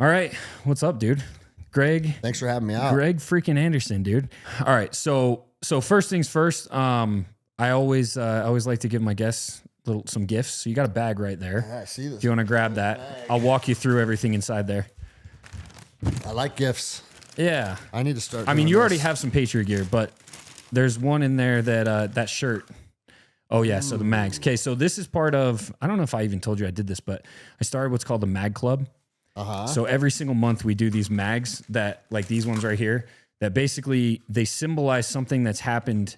All right. What's up, dude? Greg. Thanks for having me out. Greg freaking Anderson, dude. All right. So first things first, I always like to give my guests some gifts. So you got a bag right there. Yeah, I see this. If you want to grab that, I'll walk you through everything inside there. I like gifts. Yeah. I need to start. I mean, you already have some Patriot gear, but there's one in there that shirt. Oh yeah. So the mags. Okay. So this is part of, I don't know if I even told you I did this, but I started what's called the Mag Club. So every single month we do these mags that, like these ones right here, that basically they symbolize something that's happened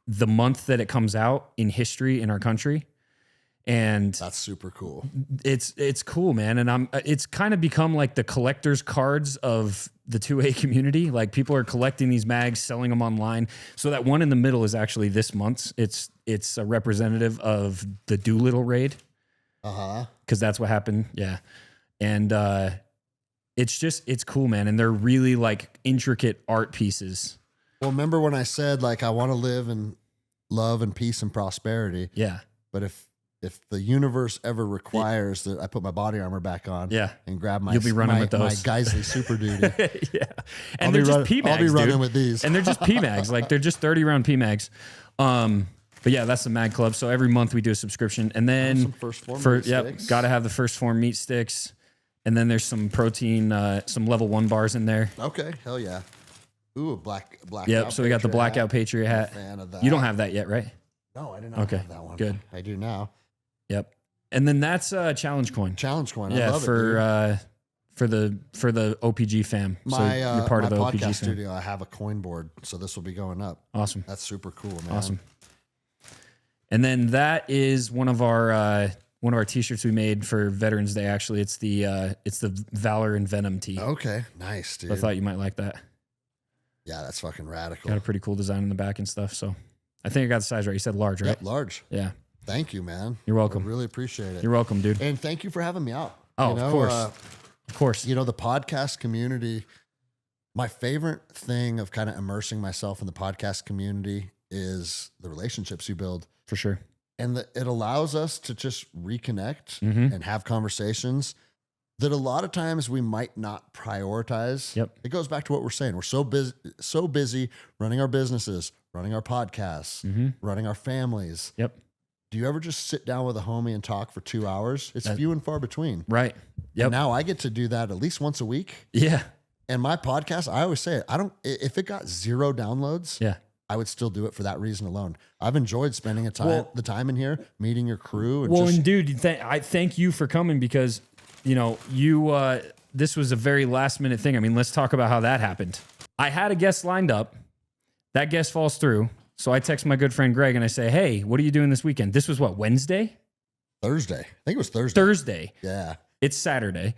the month that it comes out in history in our country. And that's super cool. It's cool, man. And it's kind of become like the collector's cards of the 2A community. Like people are collecting these mags, selling them online. So that one in the middle is actually this month's. It's a representative of the Doolittle raid. Because that's what happened. Yeah. And it's cool, man. And they're really like intricate art pieces. Well, remember when I said like I want to live in love and peace and prosperity? Yeah. But if the universe ever requires that I put my body armor back on, and grab my, you'll be running with those. My Geisley Super Duty. Yeah. And they're just PMags. I'll be running with these. And they're just PMags. Like they're just 30 round PMags. But yeah, that's the Mag Club. So every month we do a subscription, and then some first form meat sticks. Got to have the first form meat sticks. And then there's some protein, some level 1 bars in there. Okay, hell yeah. Ooh, black. Yep. So we got the blackout Patriot hat. Fan of that. You don't have that yet, right? No, I did not have that one. Good. I do now. Yep. And then that's challenge coin. Challenge coin. Yeah, I love it, for the OPG fam. So you're part of the OPG fam. Studio, I have a coin board, so this will be going up. Awesome. That's super cool, man. Awesome. And then that is one of our t-shirts we made for Veterans Day. Actually, it's the Valor and Venom tee. Okay, nice, dude. I thought you might like that. Yeah, that's fucking radical. Got a pretty cool design in the back and stuff. So I think I got the size right. You said large, right? Yep, large. Yeah. Thank you, man. You're welcome. I really appreciate it. You're welcome, dude. And thank you for having me out. Oh, of course. Of course. You know, the podcast community, my favorite thing of kind of immersing myself in the podcast community is the relationships you build. For sure. And it allows us to just reconnect and have conversations that a lot of times we might not prioritize. Yep. It goes back to what we're saying. We're so busy running our businesses, running our podcasts, running our families. Yep. Do you ever just sit down with a homie and talk for 2 hours? It's few and far between. Right. Yep. And now I get to do that at least once a week. Yeah. And my podcast, I always say it, if it got 0 downloads, yeah, I would still do it for that reason alone. I've enjoyed spending the time in here, meeting your crew. And and dude, I thank you for coming because, this was a very last minute thing. I mean, let's talk about how that happened. I had a guest lined up. That guest falls through. So I text my good friend Greg and I say, hey, what are you doing this weekend? This was what, Wednesday? Thursday. I think it was Thursday. Thursday. Yeah. It's Saturday.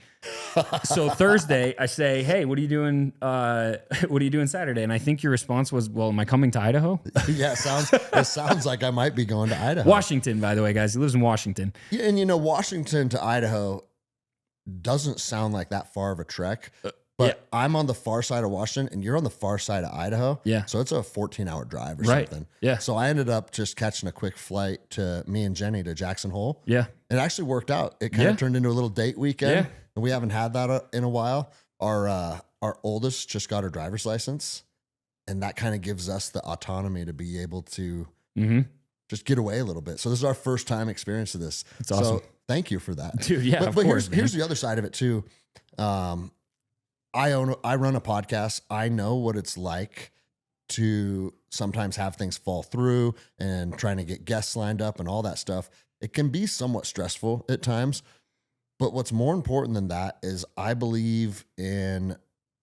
So Thursday, I say, hey, what are you doing? What are you doing Saturday? And I think your response was, well, am I coming to Idaho? Yeah, it sounds like I might be going to Idaho. Washington, by the way, guys. He lives in Washington. Yeah, and Washington to Idaho doesn't sound like that far of a trek. But I'm on the far side of Washington and you're on the far side of Idaho. Yeah. So it's a 14-hour drive or something. Yeah. So I ended up just catching a quick flight to me and Jenny to Jackson Hole. Yeah. It actually worked out. It kind of turned into a little date weekend. Yeah. And we haven't had that in a while. Our oldest just got her driver's license. And that kind of gives us the autonomy to be able to just get away a little bit. So this is our first time experience of this. It's awesome. So thank you for that. Dude, yeah, but here's the other side of it too. I run a podcast. I know what it's like to sometimes have things fall through and trying to get guests lined up and all that stuff. It can be somewhat stressful at times, but what's more important than that is I believe in,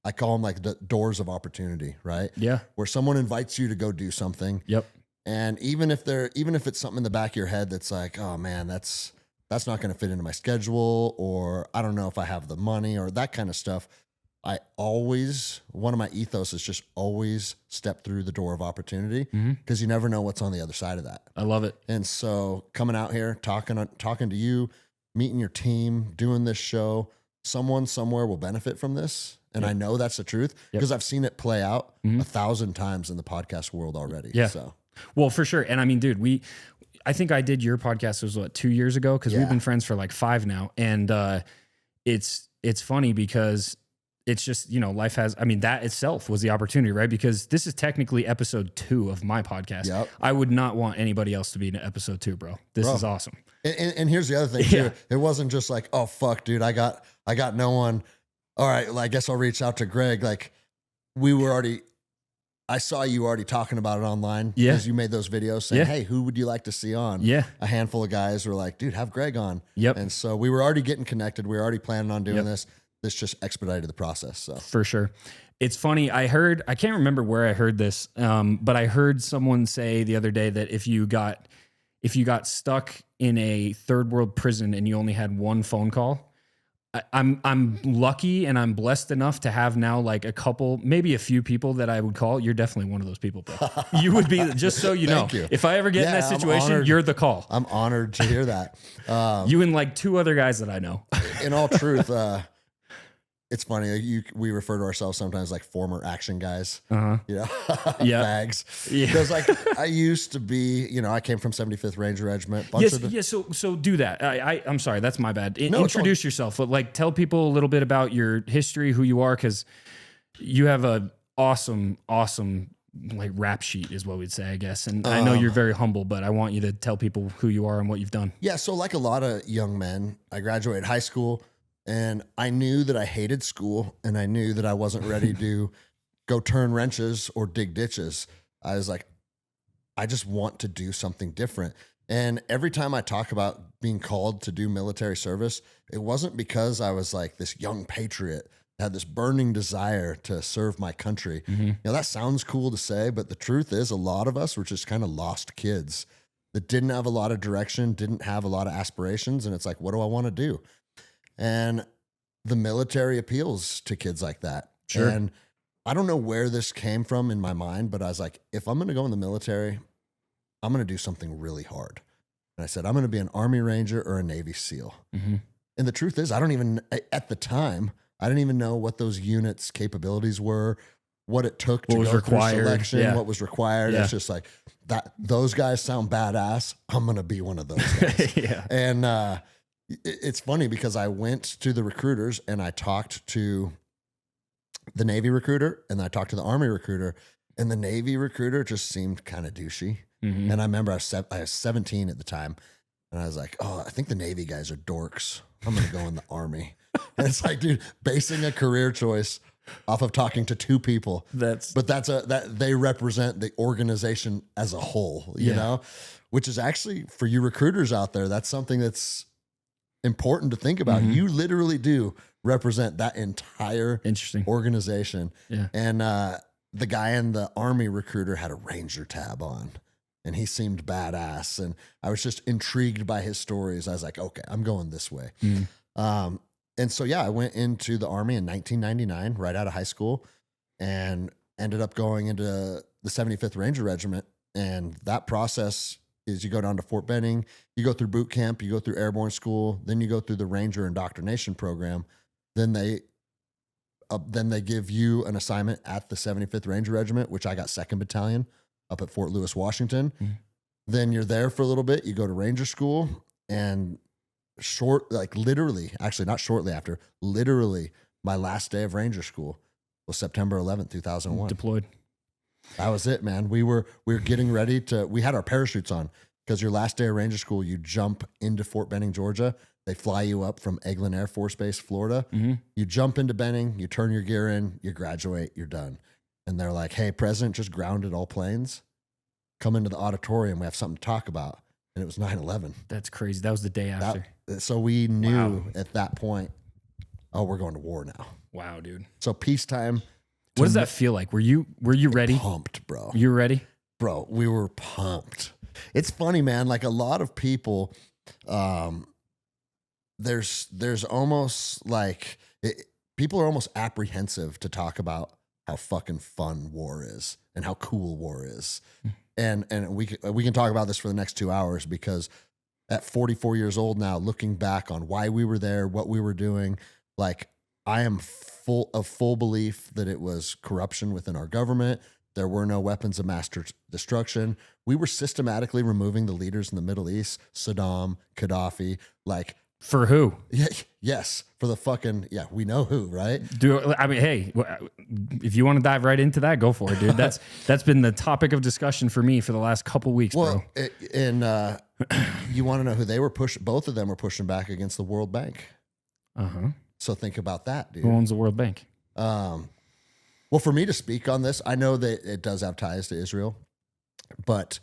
I call them like the doors of opportunity, right? Yeah. Where someone invites you to go do something. Yep. And even if it's something in the back of your head that's like, oh man, that's not going to fit into my schedule, or I don't know if I have the money or that kind of stuff. One of my ethos is just always step through the door of opportunity because you never know what's on the other side of that. I love it. And so coming out here, talking to you, meeting your team, doing this show, someone somewhere will benefit from this. And I know that's the truth because I've seen it play out 1,000 times in the podcast world already. Yeah. So, well, for sure. And I mean, dude, I think I did your podcast, it was 2 years ago? Because we've been friends for like 5 now. And it's it's funny because it's just, life has, that itself was the opportunity, right? Because this is technically episode 2 of my podcast. Yep. I would not want anybody else to be in episode 2, bro. This is awesome. And here's the other thing too. It wasn't just like, oh fuck, dude, I got no one. All right, well, I guess I'll reach out to Greg. Like I saw you already talking about it online because you made those videos saying, hey, who would you like to see on? Yeah. A handful of guys were like, dude, have Greg on. Yep. And so we were already getting connected. We were already planning on doing this. This just expedited the process. So for sure. It's funny. I can't remember where I heard this, but I heard someone say the other day that if you got stuck in a third world prison and you only had one phone call, I'm lucky and I'm blessed enough to have now like a couple, maybe a few people that I would call. You're definitely one of those people, bro. You would be, just so you know. You. If I ever get in that situation, you're the call. I'm honored to hear that. You and like 2 other guys that I know. In all truth, it's funny. We refer to ourselves sometimes like former action guys. Bags. Yeah. Because like I used to be, I came from 75th Ranger Regiment. So do that. I'm sorry, that's my bad. Introduce yourself. But like tell people a little bit about your history, who you are, because you have a awesome like rap sheet is what we'd say, I guess. And I know you're very humble, but I want you to tell people who you are and what you've done. Yeah. So like a lot of young men, I graduated high school. And I knew that I hated school and I knew that I wasn't ready to go turn wrenches or dig ditches. I was like, I just want to do something different. And every time I talk about being called to do military service, it wasn't because I was like this young patriot, had this burning desire to serve my country. That sounds cool to say, but the truth is a lot of us were just kind of lost kids that didn't have a lot of direction, didn't have a lot of aspirations. And it's like, what do I want to do? And the military appeals to kids like that. Sure. And I don't know where this came from in my mind, but I was like, if I'm going to go in the military, I'm going to do something really hard. And I said, I'm going to be an Army Ranger or a Navy SEAL. And the truth is, at the time, I didn't even know what those units' capabilities were, what it took to go through selection, what was required. It's just like that. Those guys sound badass. I'm going to be one of those guys. And, it's funny because I went to the recruiters and I talked to the Navy recruiter and I talked to the Army recruiter, and the Navy recruiter just seemed kind of douchey. And I remember I was 17 at the time and I was like, oh, I think the Navy guys are dorks. I'm going to go in the Army. And it's like, dude, basing a career choice off of talking to 2 people. That they represent the organization as a whole, you know, which is actually for you recruiters out there, that's something that's important to think about. You literally do represent that entire organization. And the guy in the Army recruiter had a Ranger tab on and he seemed badass. And I was just intrigued by his stories. I was like, okay, I'm going this way. And so, I went into the Army in 1999, right out of high school, and ended up going into the 75th Ranger Regiment. And that process is you go down to Fort Benning, you go through boot camp, you go through airborne school, then you go through the Ranger indoctrination program. Then they give you an assignment at the 75th Ranger Regiment, which I got 2nd Battalion up at Fort Lewis, Washington. Then you're there for a little bit. You go to Ranger school, and literally my last day of Ranger school was September 11th, 2001. Deployed. That was it, man. We were getting ready we had our parachutes on because your last day of Ranger school, you jump into Fort Benning, Georgia. They fly you up from Eglin Air Force Base, Florida. You jump into Benning, you turn your gear in, you graduate, you're done. And they're like, hey, President just grounded all planes. Come into the auditorium. We have something to talk about. And it was 9/11. That's crazy. That was the day after. So we knew at that point, oh, we're going to war now. Wow, dude. So peacetime. What does that feel like? Were you ready? Pumped, bro. You were ready? Bro, we were pumped. It's funny, man. Like a lot of people, there's almost like people are almost apprehensive to talk about how fucking fun war is and how cool war is. And we can talk about this for the next 2 hours because at 44 years old now, looking back on why we were there, what we were doing, like I am full belief that it was corruption within our government. There were no weapons of mass destruction. We were systematically removing the leaders in the Middle East, Saddam, Gaddafi. Like For who? Yeah, yes, for the fucking, we know who, right? Hey, if you want to dive right into that, go for it, dude. That's been the topic of discussion for me for the last couple weeks, bro. And you want to know who they were pushing? Both of them were pushing back against the World Bank. So think about that, dude. Who owns the World Bank? Well, for me to speak on this, I know that it does have ties to Israel, but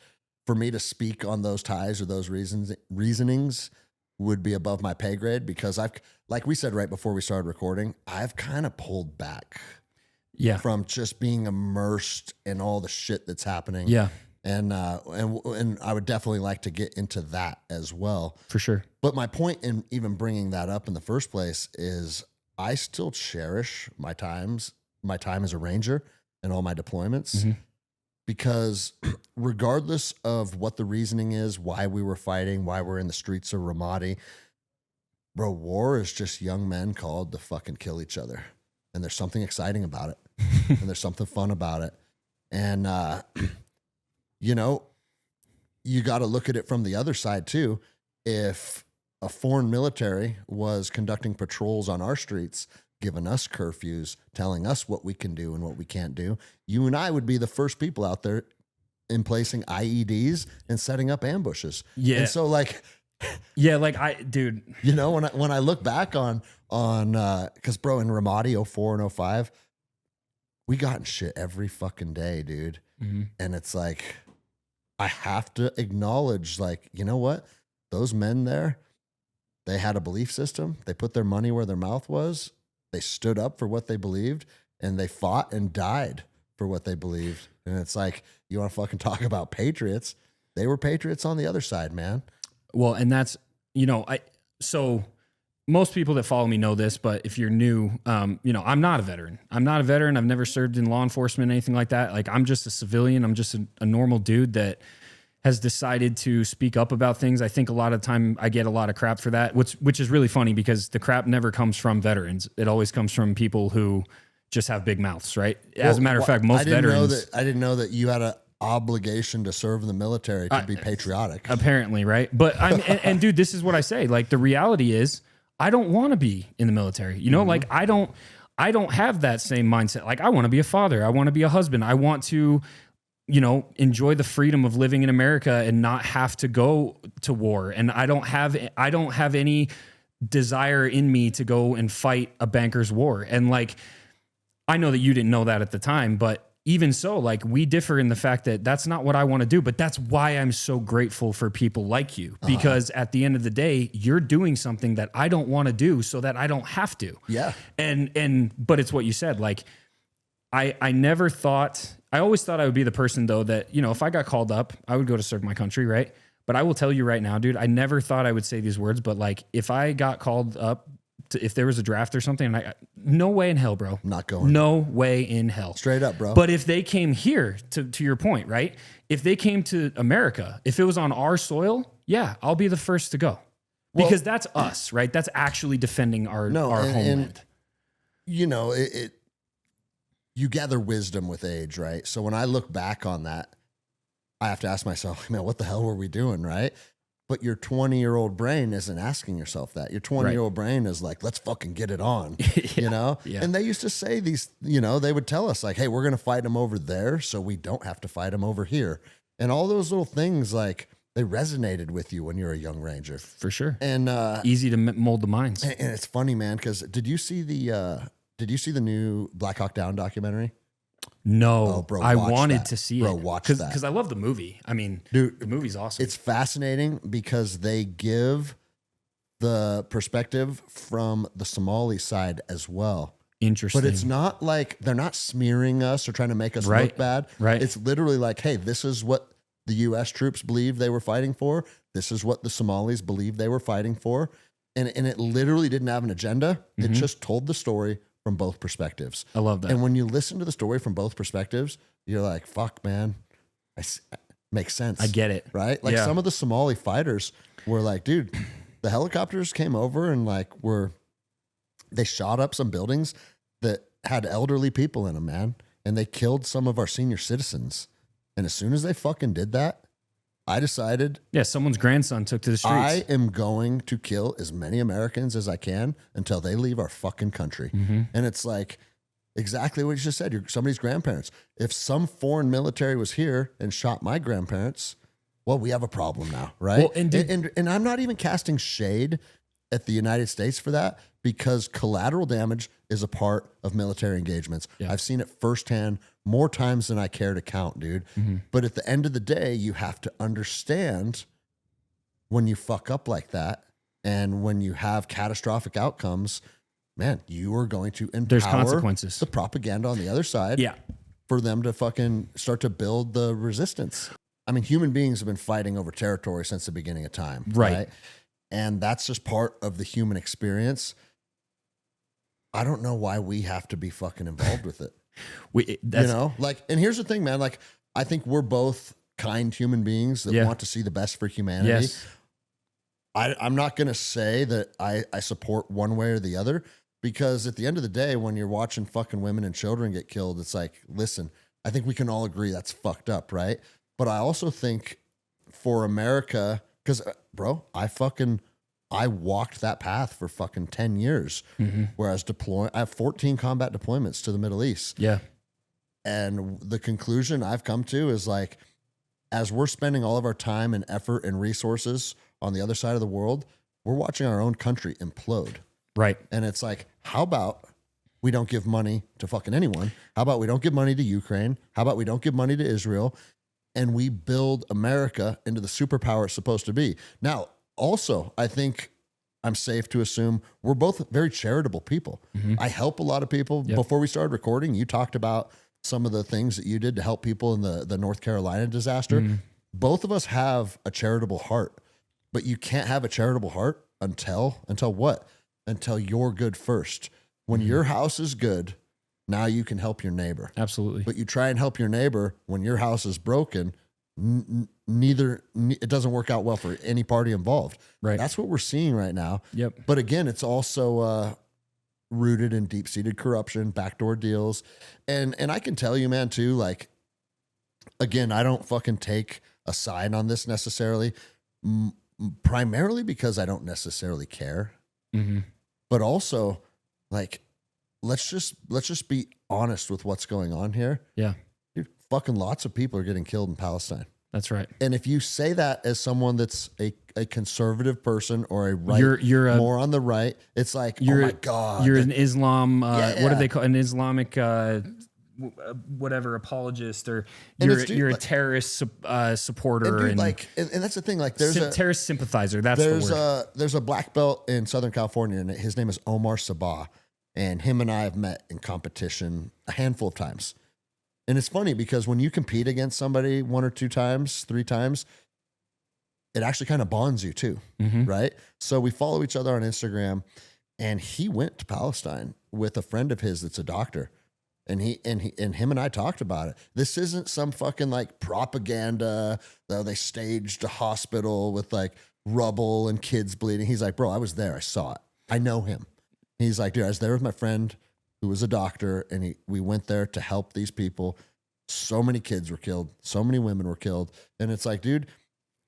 for me to speak on those ties or those reasonings would be above my pay grade, because like we said right before we started recording, I've kind of pulled back from just being immersed in all the shit that's happening. Yeah. And I would definitely like to get into that as well. For sure. But my point in even bringing that up in the first place is I still cherish my time as a ranger and all my deployments, because regardless of what the reasoning is, why we were fighting, why we're in the streets of Ramadi, bro, war is just young men called to fucking kill each other. And there's something exciting about it. And there's something fun about it. And, you know, you got to look at it from the other side too. If a foreign military was conducting patrols on our streets, giving us curfews, telling us what we can do and what we can't do, you and I would be the first people out there in placing IEDs and setting up ambushes. Yeah. And so dude, you know, when I look back on cause bro, in Ramadi 04 and 05, we got in shit every fucking day, dude. And it's like, I have to acknowledge, like, you know what? Those men there, they had a belief system. They put their money where their mouth was. They stood up for what they believed, and they fought and died for what they believed. And it's like, you want to fucking talk about patriots? They were patriots on the other side, man. Well, and that's, you know, so most people that follow me know this, but if you're new, you know, I'm not a veteran. I've never served in law enforcement, anything like that. Like, I'm just a civilian. I'm just a normal dude that has decided to speak up about things. I think a lot of time I get a lot of crap for that, which is really funny, because the crap never comes from veterans. It always comes from people who just have big mouths, right? As a matter of fact, most veterans... I didn't know that you had an obligation to serve in the military to be patriotic. Apparently, right? But and dude, this is what I say. Like, the reality is, I don't want to be in the military. You know, like, I don't have that same mindset. Like, I want to be a father. I want to be a husband. I want to, you know, enjoy the freedom of living in America and not have to go to war. And I don't have any desire in me to go and fight a banker's war. And like, I know that you didn't know that at the time, but even so, like, we differ in the fact that that's not what I want to do. But that's why I'm so grateful for people like you, because at the end of the day, you're doing something that I don't want to do so that I don't have to. Yeah. But it's what you said. Like, I always thought I would be the person, though, that, you know, if I got called up, I would go to serve my country, right? But I will tell you right now, dude, I never thought I would say these words, but like, if I got called up, if there was a draft or something, and no way in hell, bro. Not going. No way in hell. Straight up, bro. But if they came here, to your point, right? If they came to America, if it was on our soil, yeah, I'll be the first to go. Because that's us, right? That's actually defending our homeland. And, you know, you gather wisdom with age, right? So when I look back on that, I have to ask myself, man, what the hell were we doing, right? But your 20-year-old brain isn't asking yourself that. Your 20-year-old brain is like, let's fucking get it on, you know? Yeah. And they used to say these, you know, they would tell us like, hey, we're going to fight them over there so we don't have to fight them over here. And all those little things, like, they resonated with you when you're a young ranger. For sure. And easy to mold the minds. And it's funny, man, because did you see the new Black Hawk Down documentary? No, bro, I wanted to see it. Watch that. Because I love the movie. I mean, dude, the movie's awesome. It's fascinating because they give the perspective from the Somali side as well. Interesting. But it's not like they're not smearing us or trying to make us look bad. Right. It's literally like, hey, this is what the U.S. troops believe they were fighting for. This is what the Somalis believe they were fighting for. And it literally didn't have an agenda. It just told the story from both perspectives. I love that. And when you listen to the story from both perspectives, you're like, fuck, man, makes sense. I get it. Right? Like some of the Somali fighters were like, dude, the helicopters came over and like they shot up some buildings that had elderly people in them, man. And they killed some of our senior citizens. And as soon as they fucking did that, I decided Yeah, someone's grandson took to the streets. I am going to kill as many Americans as I can until they leave our fucking country. And it's like exactly what you just said. You're somebody's grandparents. If some foreign military was here and shot my grandparents, well, we have a problem now, right? Well, and I'm not even casting shade at the United States for that, because collateral damage is a part of military engagements. Yeah. I've seen it firsthand more times than I care to count, dude. But at the end of the day, you have to understand when you fuck up like that and when you have catastrophic outcomes, man, you are going to empower There's consequences. the propaganda on the other side Yeah. for them to fucking start to build the resistance. I mean, human beings have been fighting over territory since the beginning of time. Right. And that's just part of the human experience. I don't know why we have to be fucking involved with it. And here's the thing, man. Like, I think we're both kind human beings that want to see the best for humanity. Yes. I'm not going to say that I support one way or the other, because at the end of the day, when you're watching fucking women and children get killed, it's like, listen, I think we can all agree that's fucked up, right? But I also think for America, because, bro, I walked that path for fucking 10 years where I was I have 14 combat deployments to the Middle East. Yeah. And the conclusion I've come to is like, as we're spending all of our time and effort and resources on the other side of the world, we're watching our own country implode. Right. And it's like, how about we don't give money to fucking anyone? How about we don't give money to Ukraine? How about we don't give money to Israel? And we build America into the superpower it's supposed to be. Now, also, I think I'm safe to assume we're both very charitable people. I help a lot of people. Yep. Before we started recording, you talked about some of the things that you did to help people in the North Carolina disaster. Both of us have a charitable heart, but you can't have a charitable heart until what? Until you're good first. When your house is good, now you can help your neighbor. Absolutely. But you try and help your neighbor when your house is broken, it doesn't work out well for any party involved. Right. That's what we're seeing right now. Yep. But again, it's also rooted in deep-seated corruption, backdoor deals. And I can tell you, man, too, like, again, I don't fucking take a side on this necessarily, primarily because I don't necessarily care. But also, like, let's just be honest with what's going on here. Yeah. Dude, fucking lots of people are getting killed in Palestine. That's right. And if you say that as someone that's a conservative person or a right, you're more on the right, it's like, oh my God. You're an Islam, what do they call an Islamic, whatever apologist, or you're a terrorist supporter. And that's the thing. Like, there's a terrorist sympathizer. That's the word. There's a black belt in Southern California, and his name is Omar Sabah. And him and I have met in competition a handful of times. And it's funny because when you compete against somebody 1 or 2 times, 3 times, it actually kind of bonds you too, right? So we follow each other on Instagram, and he went to Palestine with a friend of his that's a doctor. And him and I talked about it. This isn't some fucking like propaganda that they staged a hospital with like rubble and kids bleeding. He's like, bro, I was there. I saw it. I know him. He's like, dude, I was there with my friend who was a doctor, and we went there to help these people. So many kids were killed. So many women were killed. And it's like, dude,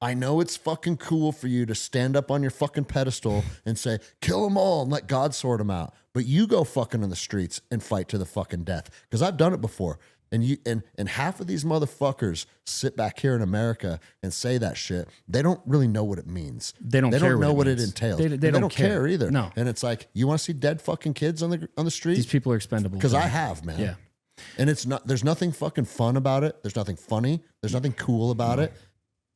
I know it's fucking cool for you to stand up on your fucking pedestal and say, kill them all and let God sort them out. But you go fucking in the streets and fight to the fucking death. Because I've done it before. And half of these motherfuckers sit back here in America and say that shit. They don't really know what it means. They don't know what it entails. They don't care either. No. And it's like, you want to see dead fucking kids on the street? These people are expendable. Because I have, man. Yeah. And there's nothing fucking fun about it. There's nothing funny. There's nothing cool about it.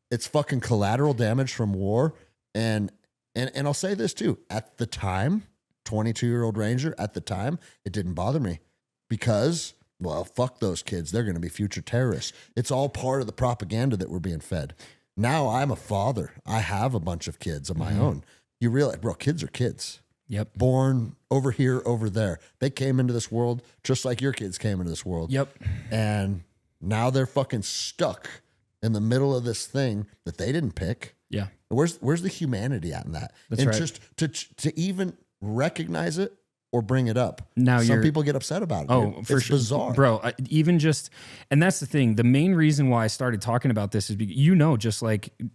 It's fucking collateral damage from war. And I'll say this too. At the time, 22-year-old Ranger, at the time, it didn't bother me because, well, fuck those kids. They're going to be future terrorists. It's all part of the propaganda that we're being fed. Now I'm a father. I have a bunch of kids of my own. You realize, bro, kids are kids. Yep. Born over here, over there. They came into this world just like your kids came into this world. Yep. And now they're fucking stuck in the middle of this thing that they didn't pick. Yeah. Where's the humanity at in that? That's and right. just to even recognize it or bring it up. Now Some people get upset about it. Oh, dude. for It's sure, bizarre. bro. Even just, and that's the thing. The main reason why I started talking about this is because,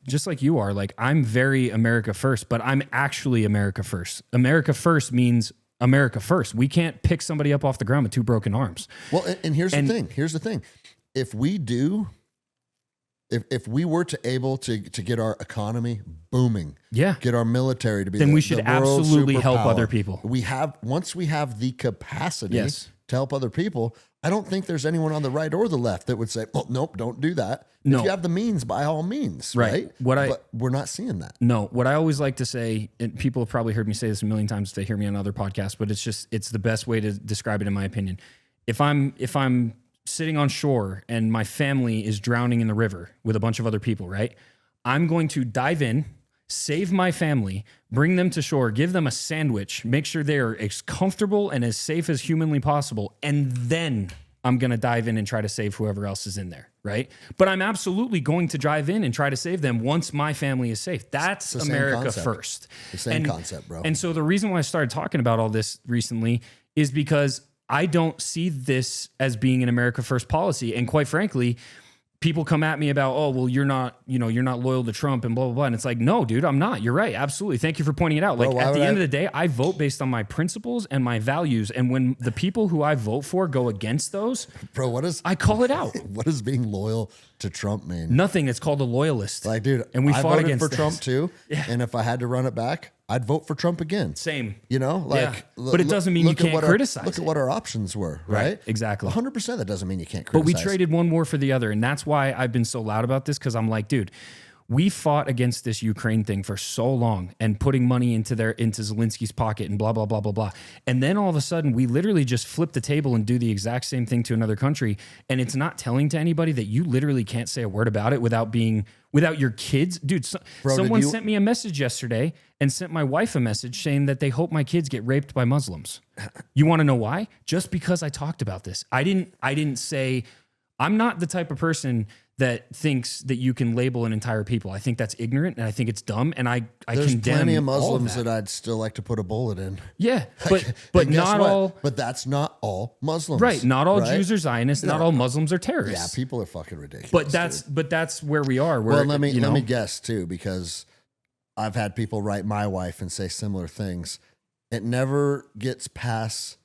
just like you are, like, I'm very America first, but I'm actually America first. America first means America first. We can't pick somebody up off the ground with two broken arms. Well, and here's the thing. Here's the thing. If we were to able to get our economy booming, get our military to be, then we should absolutely help other people. Once we have the capacity Yes. to help other people, I don't think there's anyone on the right or the left that would say, "Well, nope, don't do that." No. If you have the means, by all means, right? But we're not seeing that. No, what I always like to say, and people have probably heard me say this a million times if they hear me on other podcasts, but it's the best way to describe it in my opinion. If I'm sitting on shore and my family is drowning in the river with a bunch of other people, right? I'm going to dive in, save my family, bring them to shore, give them a sandwich, make sure they are as comfortable and as safe as humanly possible, and then I'm going to dive in and try to save whoever else is in there, right? But I'm absolutely going to dive in and try to save them once my family is safe. That's America first. The same concept, bro. And so the reason why I started talking about all this recently is because I don't see this as being an America first policy. And quite frankly, people come at me about, oh, well, you're not loyal to Trump and blah, blah, blah. And it's like, no, dude, I'm not. You're right. Absolutely. Thank you for pointing it out. Like, at the end of the day, I vote based on my principles and my values. And when the people who I vote for go against those, bro, I call it out. What does being loyal to Trump mean? Nothing. It's called a loyalist. Like, dude, and we I fought voted against for Trump too. Yeah. And if I had to run it back, I'd vote for Trump again. Same. You know, like, yeah. But it doesn't mean you can't criticize. Look at what our options were, right? Exactly. 100%. That doesn't mean you can't criticize. But we traded one war for the other. And that's why I've been so loud about this. Cause I'm like, dude, we fought against this Ukraine thing for so long and putting money into Zelensky's pocket and blah, blah, blah, blah, blah. And then all of a sudden we literally just flip the table and do the exact same thing to another country. And it's not telling to anybody that you literally can't say a word about it without your kids. Dude, someone sent me a message yesterday and sent my wife a message saying that they hope my kids get raped by Muslims. You want to know why? Just because I talked about this. I didn't say, I'm not the type of person that thinks that you can label an entire people. I think that's ignorant and I think it's dumb. And I There's condemn plenty of Muslims all of that I'd still like to put a bullet in. Yeah, but not all. But that's not all Muslims, Right? Not all Jews are Zionists. Not all Muslims are Yeah, terrorists. people are fucking ridiculous. But that's where we are. Well, let me guess too, because I've had people write my wife and say similar things. It never gets past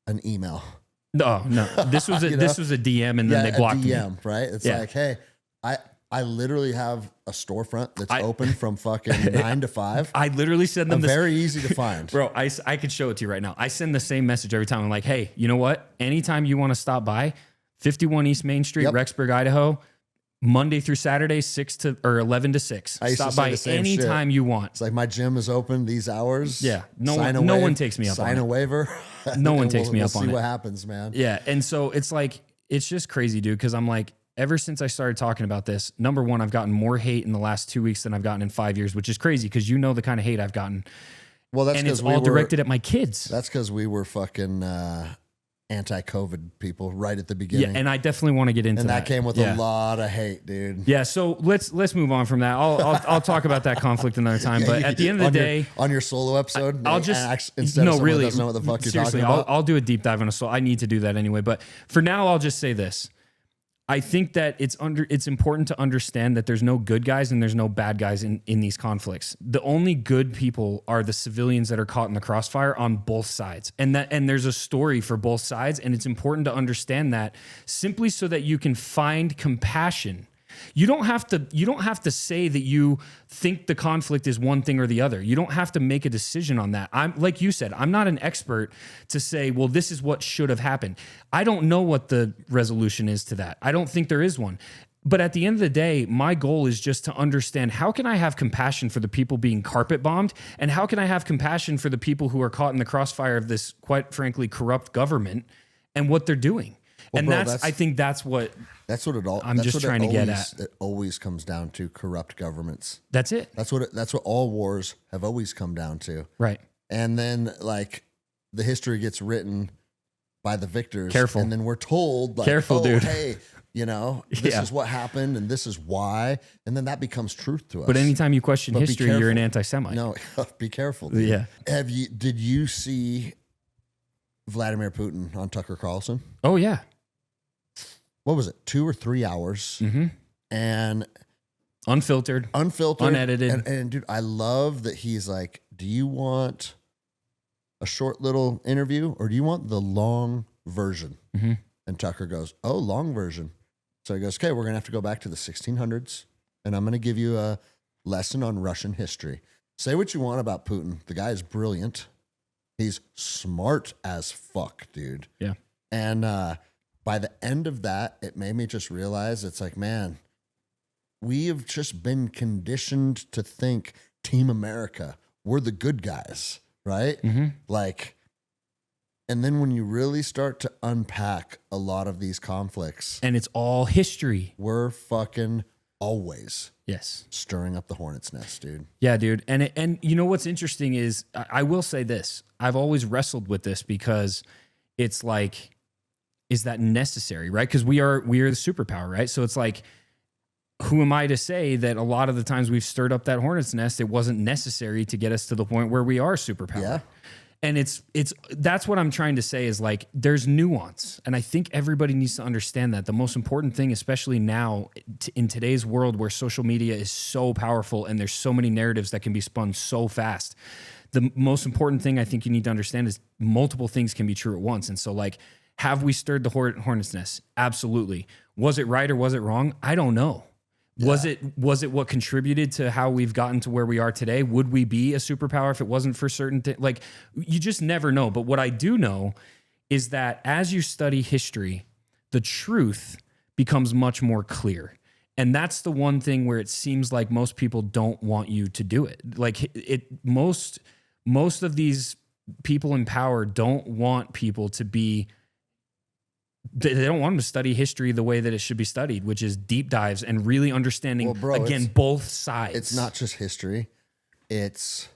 an email. No. This was a this was a DM, and then they blocked me. Right? It's like, hey, I literally have a storefront that's open from fucking 9 to 5. I literally send them this. Very easy to find. Bro, I could show it to you right now. I send the same message every time. I'm like, hey, you know what? Anytime you want to stop by, 51 East Main Street, Rexburg, Idaho, Monday through Saturday, 11 to 6. Stop by anytime you want. It's like my gym is open these hours. Yeah. No one takes me up on it. Sign a waiver. No one takes me up on it. See what happens, man. Yeah. And so it's like, it's just crazy, dude. Cause I'm like, ever since I started talking about this, number one, I've gotten more hate in the last 2 weeks than I've gotten in 5 years, which is crazy because you know the kind of hate I've gotten. Well, that's and it's all directed at my kids. That's because we were fucking anti-COVID people right at the beginning. Yeah, and I definitely want to get into that. And that came with a lot of hate, dude. Yeah, so let's move on from that. I'll talk about that conflict another time. But at the end of the day, on your solo episode, I'll just instead of really doesn't know what the fuck you're seriously, talking about. I'll do a deep dive on a solo. I need to do that anyway. But for now, I'll just say this. I think that it's important to understand that there's no good guys and there's no bad guys in these conflicts. The only good people are the civilians that are caught in the crossfire on both sides. And there's a story for both sides, and it's important to understand that simply so that you can find compassion. You don't have to say that you think the conflict is one thing or the other. You don't have to make a decision on that. I'm like you said, I'm not an expert to say, well, this is what should have happened. I don't know what the resolution is to that. I don't think there is one. But at the end of the day, my goal is just to understand how can I have compassion for the people being carpet bombed, and how can I have compassion for the people who are caught in the crossfire of this, quite frankly, corrupt government and what they're doing. Well, and bro, I think that's what it all. I'm just trying to get at. It always comes down to corrupt governments. That's it. That's what all wars have always come down to. Right. And then like the history gets written by the victors. Careful. And then we're told, like, careful, dude. Hey, this is what happened and this is why. And then that becomes truth to us. But anytime you question history, you're an anti-Semite. No, be careful. Dude. Yeah. Did you see Vladimir Putin on Tucker Carlson. Oh yeah. What was it? 2 or 3 hours. And unfiltered, unedited. And dude, I love that he's like, do you want a short little interview or do you want the long version? And Tucker goes, oh, long version. So he goes, okay, we're going to have to go back to the 1600s and I'm going to give you a lesson on Russian history. Say what you want about Putin. The guy is brilliant. He's smart as fuck, dude. Yeah. And by the end of that, it made me just realize it's like, man, we have just been conditioned to think Team America, we're the good guys, right? Like, and then when you really start to unpack a lot of these conflicts, and it's all history, we're fucking always stirring up the hornet's nest, dude. Yeah, dude. And you know what's interesting is I will say this. I've always wrestled with this because it's like, is that necessary, right? Because we are the superpower, right? So it's like, who am I to say that a lot of the times we've stirred up that hornet's nest, it wasn't necessary to get us to the point where we are superpower. Yeah. And that's what I'm trying to say is like, there's nuance. And I think everybody needs to understand that the most important thing, especially now in today's world where social media is so powerful and there's so many narratives that can be spun so fast, the most important thing I think you need to understand is multiple things can be true at once. And so like, have we stirred the hornet's nest? Absolutely. Was it right or was it wrong? I don't know. Yeah. Was it what contributed to how we've gotten to where we are today? Would we be a superpower if it wasn't for certain things? Like, you just never know. But what I do know is that as you study history, the truth becomes much more clear. And that's the one thing where it seems like most people don't want you to do it. Like most of these people in power don't want people to be, they don't want them to study history the way that it should be studied, which is deep dives and really understanding, both sides. It's not just history. It's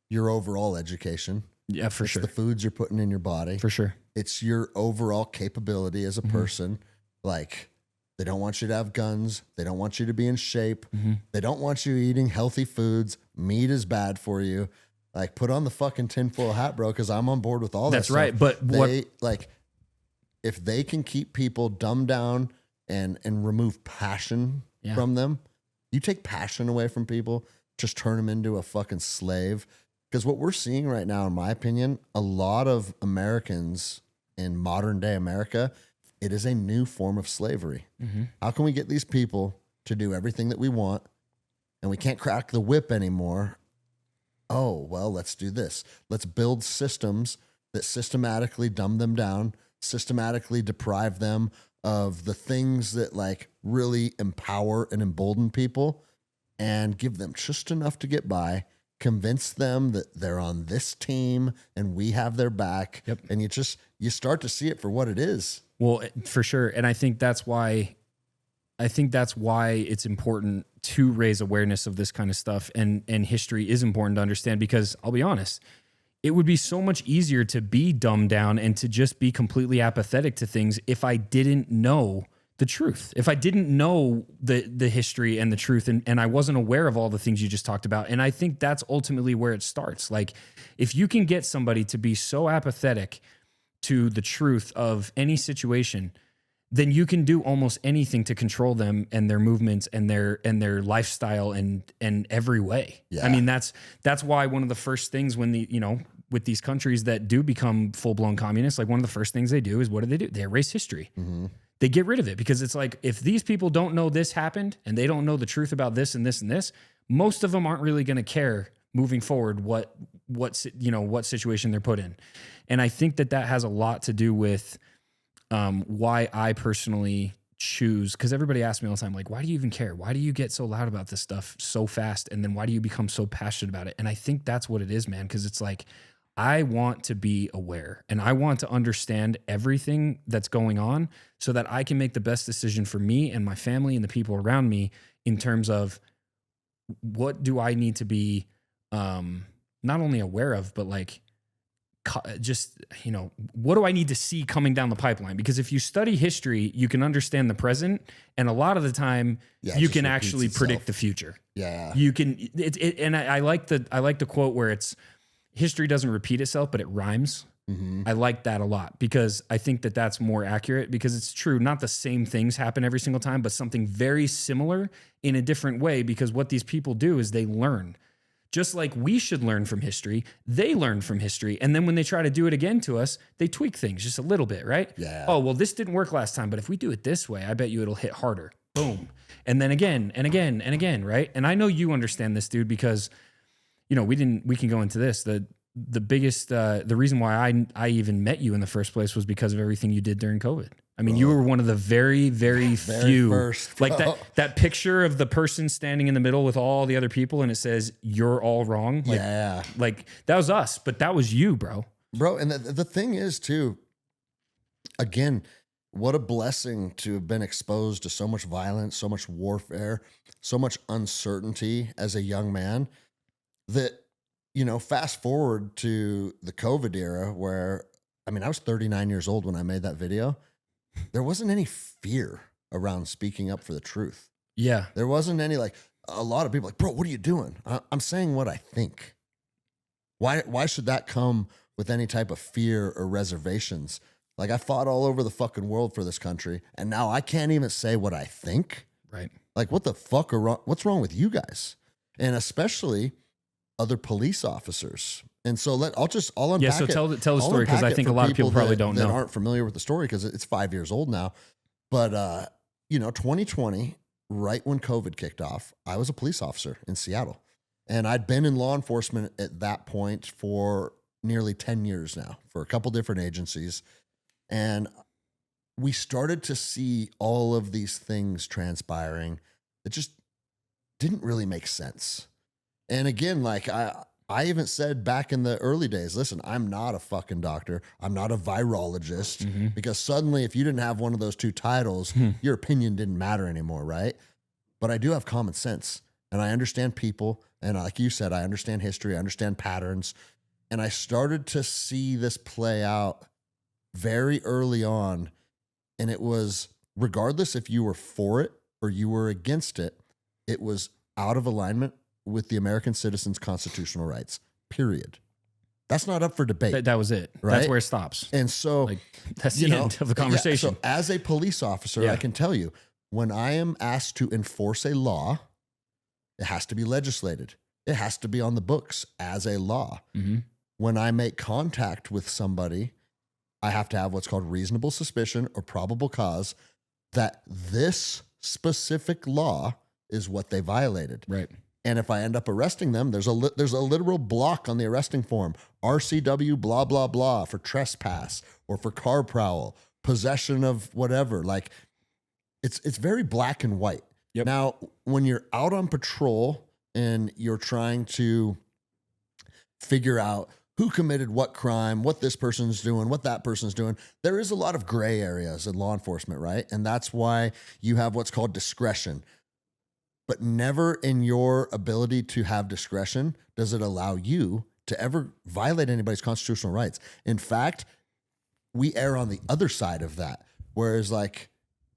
your overall education. Yeah, for sure. The foods you're putting in your body. For sure. It's your overall capability as a person. Like, they don't want you to have guns. They don't want you to be in shape. They don't want you eating healthy foods. Meat is bad for you. Like, put on the fucking tinfoil hat, bro, because I'm on board with all that stuff. That's right. But if they can keep people dumbed down and remove passion from them, you take passion away from people, just turn them into a fucking slave. Because what we're seeing right now, in my opinion, a lot of Americans in modern day America, it is a new form of slavery. How can we get these people to do everything that we want and we can't crack the whip anymore? Oh, well, let's do this. Let's build systems that systematically dumb them down, systematically deprive them of the things that like really empower and embolden people, and give them just enough to get by, convince them that they're on this team and we have their back. And you start to see it for what it is. Well, for sure. And I think that's why it's important to raise awareness of this kind of stuff, and history is important to understand, because I'll be honest, it would be so much easier to be dumbed down and to just be completely apathetic to things if I didn't know the truth. If I didn't know the history and the truth, and I wasn't aware of all the things you just talked about. And I think that's ultimately where it starts. Like, if you can get somebody to be so apathetic to the truth of any situation, then you can do almost anything to control them and their movements and their lifestyle and every way. Yeah. I mean, that's why one of the first things when with these countries that do become full-blown communists, like one of the first things they do is, what do? They erase history. They get rid of it, because it's like, if these people don't know this happened and they don't know the truth about this and this and this, most of them aren't really going to care moving forward what situation they're put in. And I think that has a lot to do with why I personally choose, because everybody asks me all the time, like, why do you even care? Why do you get so loud about this stuff so fast? And then why do you become so passionate about it? And I think that's what it is, man, because it's like, I want to be aware and I want to understand everything that's going on so that I can make the best decision for me and my family and the people around me in terms of what do I need to be not only aware of, but like, just, what do I need to see coming down the pipeline? Because if you study history, you can understand the present, and a lot of the time you can actually predict the future. Yeah, you can. And I like the quote where it's, history doesn't repeat itself, but it rhymes. I like that a lot because I think that that's more accurate because it's true. Not the same things happen every single time, but something very similar in a different way because what these people do is they learn. Just like we should learn from history, they learn from history. And then when they try to do it again to us, they tweak things just a little bit, right? Yeah. Oh, well, this didn't work last time, but if we do it this way, I bet you it'll hit harder. Boom. And then again and again and again, right? And I know you understand this, dude, because, you know, we can go into this. The biggest, the reason why I even met you in the first place was because of everything you did during COVID. I mean, you were one of the very, very few, first, like that picture of the person standing in the middle with all the other people and it says, you're all wrong. Like, yeah. Like that was us, but that was you, bro. Bro. And the thing is too, again, what a blessing to have been exposed to so much violence, so much warfare, so much uncertainty as a young man that, you know, fast forward to the COVID era where, I mean, I was 39 years old when I made that video. There wasn't any fear around speaking up for the truth. Yeah. There wasn't any, like, a lot of people like, bro, what are you doing? I'm saying what I think. Why should that come with any type of fear or reservations? Like, I fought all over the fucking world for this country, and now I can't even say what I think. Right. Like, what the fuck are wrong? What's wrong with you guys? And especially other police officers. And so I'll unpack it. Yeah, so tell the story because I think a lot of people probably don't know. That aren't familiar with the story because it's 5 years old now. But, you know, 2020, right when COVID kicked off, I was a police officer in Seattle. And I'd been in law enforcement at that point for nearly 10 years now for a couple different agencies. And we started to see all of these things transpiring that just didn't really make sense. And again, like I even said back in the early days, listen, I'm not a fucking doctor. I'm not a virologist because suddenly if you didn't have one of those two titles, your opinion didn't matter anymore, right? But I do have common sense and I understand people. And like you said, I understand history, I understand patterns. And I started to see this play out very early on. And it was, regardless if you were for it or you were against it, it was out of alignment with the American citizens' constitutional rights, period. That's not up for debate. That was it. Right? That's where it stops. And so, like, that's the end of the conversation. So as a police officer, I can tell you, when I am asked to enforce a law, it has to be legislated. It has to be on the books as a law. When I make contact with somebody, I have to have what's called reasonable suspicion or probable cause that this specific law is what they violated. Right. And if I end up arresting them, there's a literal block on the arresting form, RCW blah, blah, blah, for trespass or for car prowl, possession of whatever. Like it's very black and white. Yep. Now, when you're out on patrol and you're trying to figure out who committed what crime, what this person's doing, what that person's doing, there is a lot of gray areas in law enforcement, right? And that's why you have what's called discretion. But never in your ability to have discretion does it allow you to ever violate anybody's constitutional rights. In fact, we err on the other side of that. Whereas like,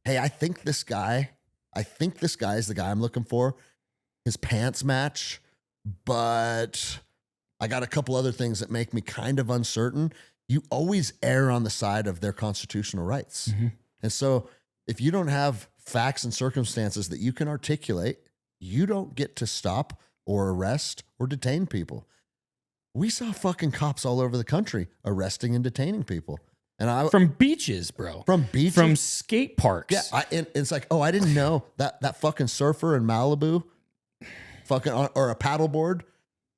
hey, I think this guy is the guy I'm looking for. His pants match, but I got a couple other things that make me kind of uncertain. You always err on the side of their constitutional rights. And so if you don't have facts and circumstances that you can articulate, you don't get to stop or arrest or detain people. We saw fucking cops all over the country arresting and detaining people. And from beaches, bro. From beaches. From skate parks. Yeah. And it's like, oh, I didn't know that fucking surfer in Malibu, fucking, or a paddleboard.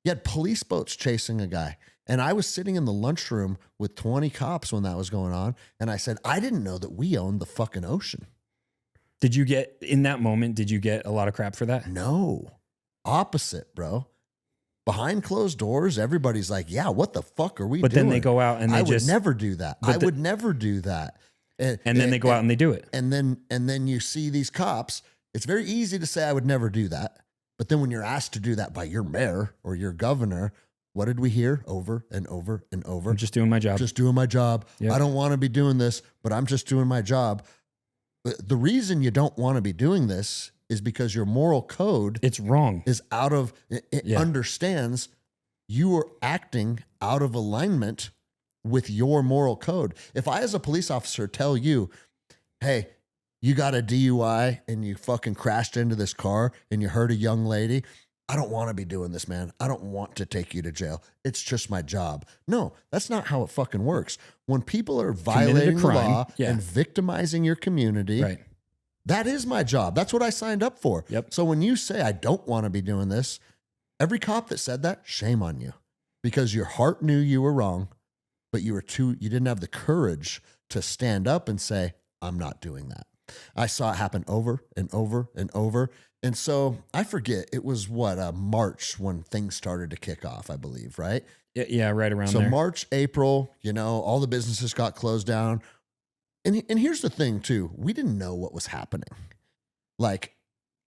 You had police boats chasing a guy. And I was sitting in the lunchroom with 20 cops when that was going on. And I said, I didn't know that we owned the fucking ocean. Did you get, in that moment, did you get a lot of crap for that? No. Opposite, bro. Behind closed doors, everybody's like, yeah, what the fuck are we doing? But then they go out and they would never do that. I would never do that. And then they go out and they do it. And then you see these cops. It's very easy to say I would never do that. But then when you're asked to do that by your mayor or your governor, what did we hear over and over and over? I'm just doing my job. Just doing my job. Yep. I don't want to be doing this, but I'm just doing my job. The reason you don't want to be doing this is because your moral code it's wrong. Is out of, it understands you are acting out of alignment with your moral code. If I, as a police officer, tell you, hey, you got a DUI and you fucking crashed into this car and you hurt a young lady, I don't want to be doing this, man. I don't want to take you to jail. It's just my job. No, that's not how it fucking works. When people are violating the law and victimizing your community, right. That is my job. That's what I signed up for. Yep. So when you say I don't want to be doing this, every cop that said that, shame on you, because your heart knew you were wrong, but you didn't have the courage to stand up and say, I'm not doing that. I saw it happen over and over and over. And so I forget, it was March when things started to kick off, I believe, right? Yeah, right around there. So March, April, all the businesses got closed down. And here's the thing too, we didn't know what was happening. Like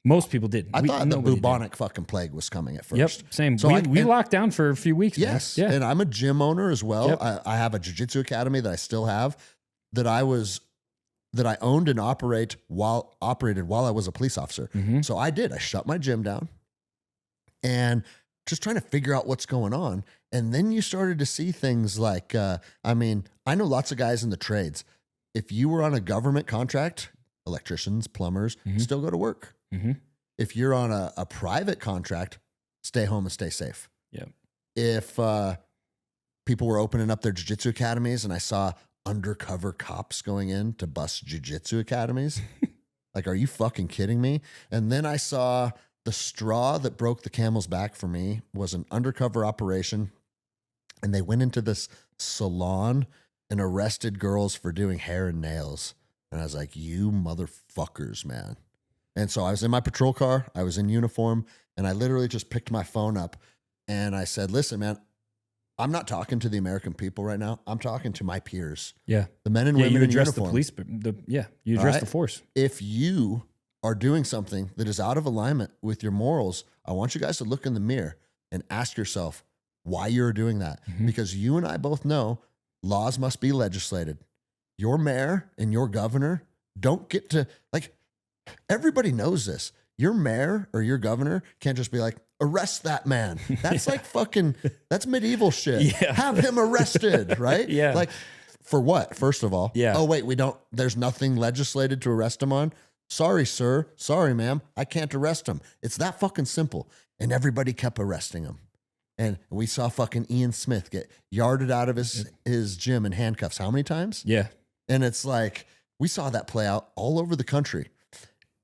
most people didn't. I thought the bubonic fucking plague was coming at first. Yep, same. So we locked down for a few weeks. Yes, man. Yeah. And I'm a gym owner as well. Yep. I have a Jiu Jitsu academy that I still have that I owned and operated while I was a police officer. Mm-hmm. So I shut my gym down and just trying to figure out what's going on. And then you started to see things like, I know lots of guys in the trades. If you were on a government contract, electricians, plumbers, still go to work. Mm-hmm. If you're on a private contract, stay home and stay safe. Yeah. If people were opening up their jiu-jitsu academies and I saw undercover cops going in to bust jiu-jitsu academies, like, are you fucking kidding me? And then I saw the straw that broke the camel's back for me was an undercover operation. And they went into this salon and arrested girls for doing hair and nails. And I was like, you motherfuckers, man. And so I was in my patrol car, I was in uniform, and I literally just picked my phone up and I said, listen, man, I'm not talking to the American people right now. I'm talking to my peers. Yeah. The men and women in address uniform. the police, but you address the force. If you are doing something that is out of alignment with your morals, I want you guys to look in the mirror and ask yourself why you're doing that. Mm-hmm. Because you and I both know laws must be legislated. Your mayor and your governor don't get to, everybody knows this. Your mayor or your governor can't just be like, arrest that man. That's like fucking, that's medieval shit. Yeah. Have him arrested, right? Yeah. Like, for what, first of all? Yeah. Oh, wait, there's nothing legislated to arrest him on? Sorry, sir. Sorry, ma'am. I can't arrest him. It's that fucking simple. And everybody kept arresting him. And we saw fucking Ian Smith get yarded out of his gym in handcuffs. How many times? Yeah. And it's like, we saw that play out all over the country.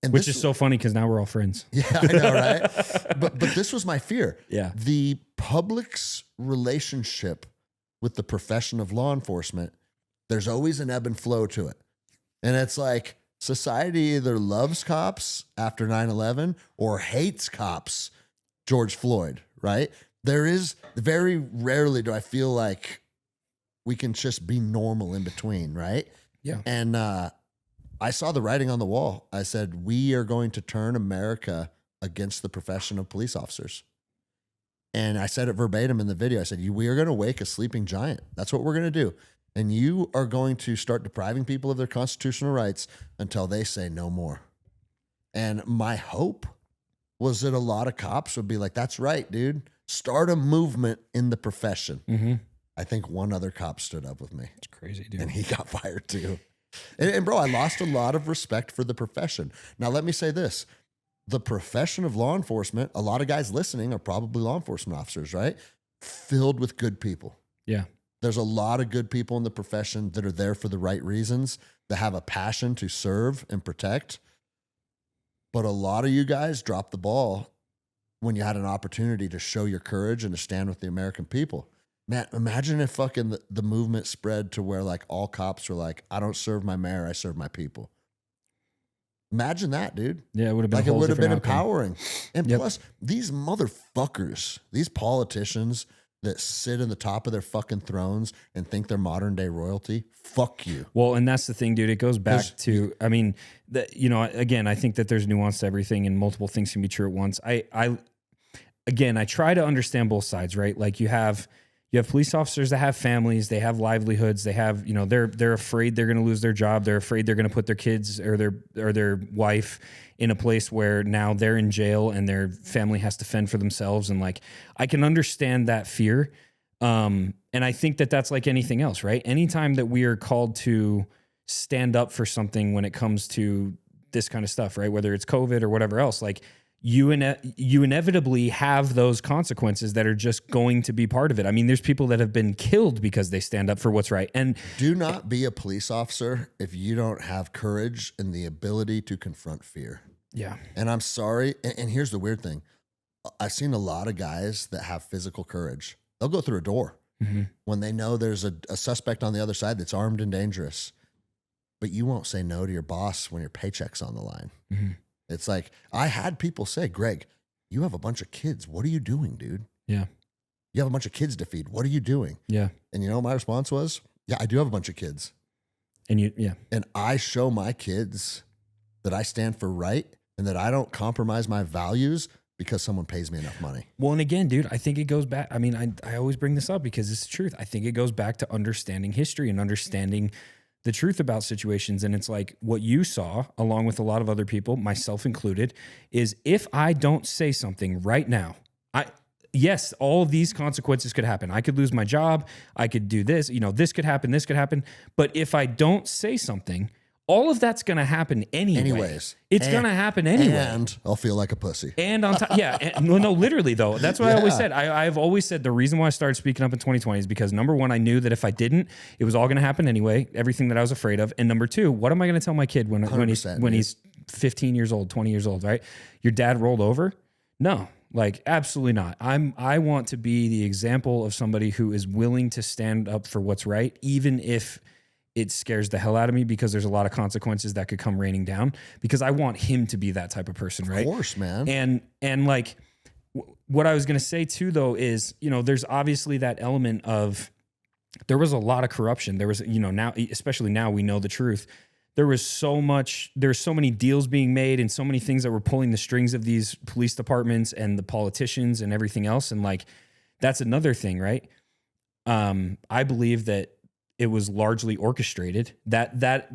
And Which is so funny because now we're all friends. Yeah, I know, right? But this was my fear. Yeah. The public's relationship with the profession of law enforcement, there's always an ebb and flow to it. And it's like society either loves cops after 9/11 or hates cops, George Floyd, right? There is very rarely do I feel like we can just be normal in between, right? Yeah. And I saw the writing on the wall. I said, we are going to turn America against the profession of police officers. And I said it verbatim in the video. I said, we are going to wake a sleeping giant. That's what we're going to do. And you are going to start depriving people of their constitutional rights until they say no more. And my hope was that a lot of cops would be like, that's right, dude. Start a movement in the profession. Mm-hmm. I think one other cop stood up with me. It's crazy, dude. And he got fired too. And bro, I lost a lot of respect for the profession. Now, let me say this. The profession of law enforcement, a lot of guys listening are probably law enforcement officers, right? Filled with good people. Yeah. There's a lot of good people in the profession that are there for the right reasons, that have a passion to serve and protect. But a lot of you guys dropped the ball when you had an opportunity to show your courage and to stand with the American people. Man, imagine if fucking the movement spread to where like all cops were like, I don't serve my mayor, I serve my people. Imagine that, dude. Yeah, it would have been like a whole it would have been different outcome. empowering. And Yep. plus, these motherfuckers, these politicians that sit in the top of their fucking thrones and think they're modern day royalty, fuck you. Well, and that's the thing, dude. It goes back to, I mean, again, I think that there's nuance to everything and multiple things can be true at once. I try to understand both sides, right? Like you have police officers that have families, they have livelihoods, they have, they're afraid they're going to lose their job. They're afraid they're going to put their kids or their wife in a place where now they're in jail and their family has to fend for themselves. And like, I can understand that fear. And I think that that's like anything else, right? Anytime that we are called to stand up for something when it comes to this kind of stuff, right? Whether it's COVID or whatever else, like you inevitably have those consequences that are just going to be part of it. I mean, there's people that have been killed because they stand up for what's right. And do not be a police officer if you don't have courage and the ability to confront fear. Yeah. And I'm sorry. And here's the weird thing. I've seen a lot of guys that have physical courage. They'll go through a door when they know there's a suspect on the other side that's armed and dangerous. But you won't say no to your boss when your paycheck's on the line. It's like, I had people say, Greg, you have a bunch of kids. What are you doing, dude? Yeah. You have a bunch of kids to feed. What are you doing? Yeah. And you know what my response was? Yeah, I do have a bunch of kids. And I show my kids that I stand for right and that I don't compromise my values because someone pays me enough money. Well, and again, dude, I think it goes back. I mean, I always bring this up because it's the truth. I think it goes back to understanding history and understanding the truth about situations. And it's like what you saw, along with a lot of other people, myself included, is if I don't say something right now, yes, all of these consequences could happen. I could lose my job. I could do this, this could happen, this could happen. But if I don't say something, all of that's going to happen anyways. It's going to happen anyway. And I'll feel like a pussy. And on top, no, literally though. That's what I always said. I've always said the reason why I started speaking up in 2020 is because number one, I knew that if I didn't, it was all going to happen anyway. Everything that I was afraid of. And number two, what am I going to tell my kid when he's 15 years old, 20 years old, right? Your dad rolled over? No, like absolutely not. I want to be the example of somebody who is willing to stand up for what's right, even if it scares the hell out of me because there's a lot of consequences that could come raining down, because I want him to be that type of person, right? Of course, man. And like what I was going to say too, though, is, there's obviously that element of, there was a lot of corruption. There was, now, especially now we know the truth. There's so many deals being made and so many things that were pulling the strings of these police departments and the politicians and everything else. And like, that's another thing, right? I believe that it was largely orchestrated. That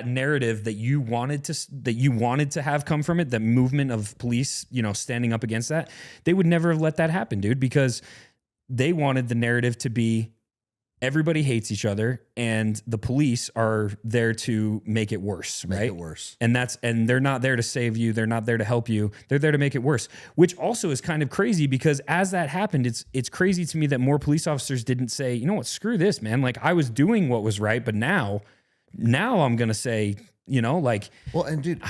narrative that you wanted to have come from it, that movement of police, standing up against that, they would never have let that happen, dude, because they wanted the narrative to be everybody hates each other and the police are there to make it worse, right? Make it worse. And they're not there to save you. They're not there to help you. They're there to make it worse, which also is kind of crazy because as that happened, it's crazy to me that more police officers didn't say, you know what, screw this, man. Like I was doing what was right, but now I'm going to say, like, well, and dude,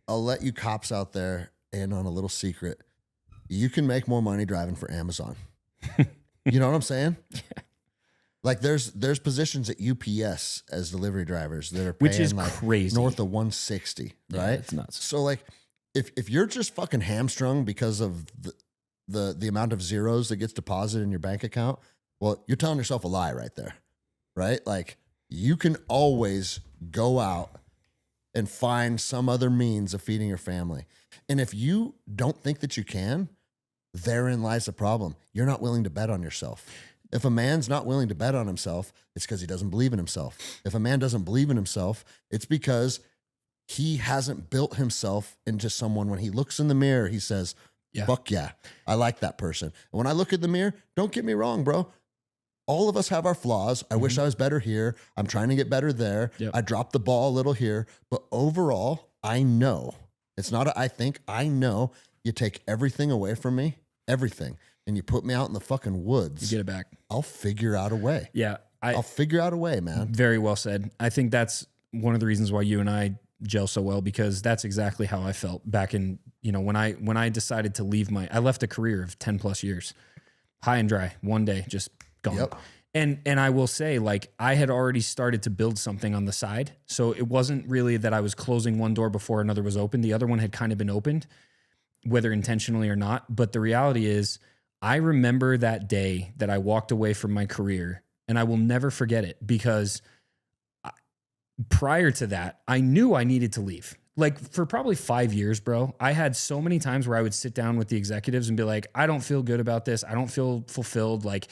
I'll let you cops out there in on a little secret. You can make more money driving for Amazon. You know what I'm saying? Yeah. Like there's positions at UPS as delivery drivers that are paying, which is like crazy, north of 160, right? It's nuts. So like if you're just fucking hamstrung because of the amount of zeros that gets deposited in your bank account, well, you're telling yourself a lie right there, right? Like you can always go out and find some other means of feeding your family. And if you don't think that you can, therein lies the problem. You're not willing to bet on yourself. If a man's not willing to bet on himself, it's because he doesn't believe in himself. If a man doesn't believe in himself, it's because he hasn't built himself into someone when he looks in the mirror, he says, fuck yeah, I like that person. And when I look in the mirror, don't get me wrong, bro. All of us have our flaws. I wish I was better here. I'm trying to get better there. Yep. I dropped the ball a little here. But overall, I know. It's not I know you take everything away from me, everything. And you put me out in the fucking woods. You get it back. I'll figure out a way. Yeah. I'll figure out a way, man. Very well said. I think that's one of the reasons why you and I gel so well, because that's exactly how I felt back in, when I decided to leave I left a career of 10 plus years, high and dry, one day, just gone. Yep. And I will say, like, I had already started to build something on the side. So it wasn't really that I was closing one door before another was open. The other one had kind of been opened, whether intentionally or not. But the reality is, I remember that day that I walked away from my career, and I will never forget it because prior to that, I knew I needed to leave. Like for probably 5 years, bro, I had so many times where I would sit down with the executives and be like, I don't feel good about this. I don't feel fulfilled. Like,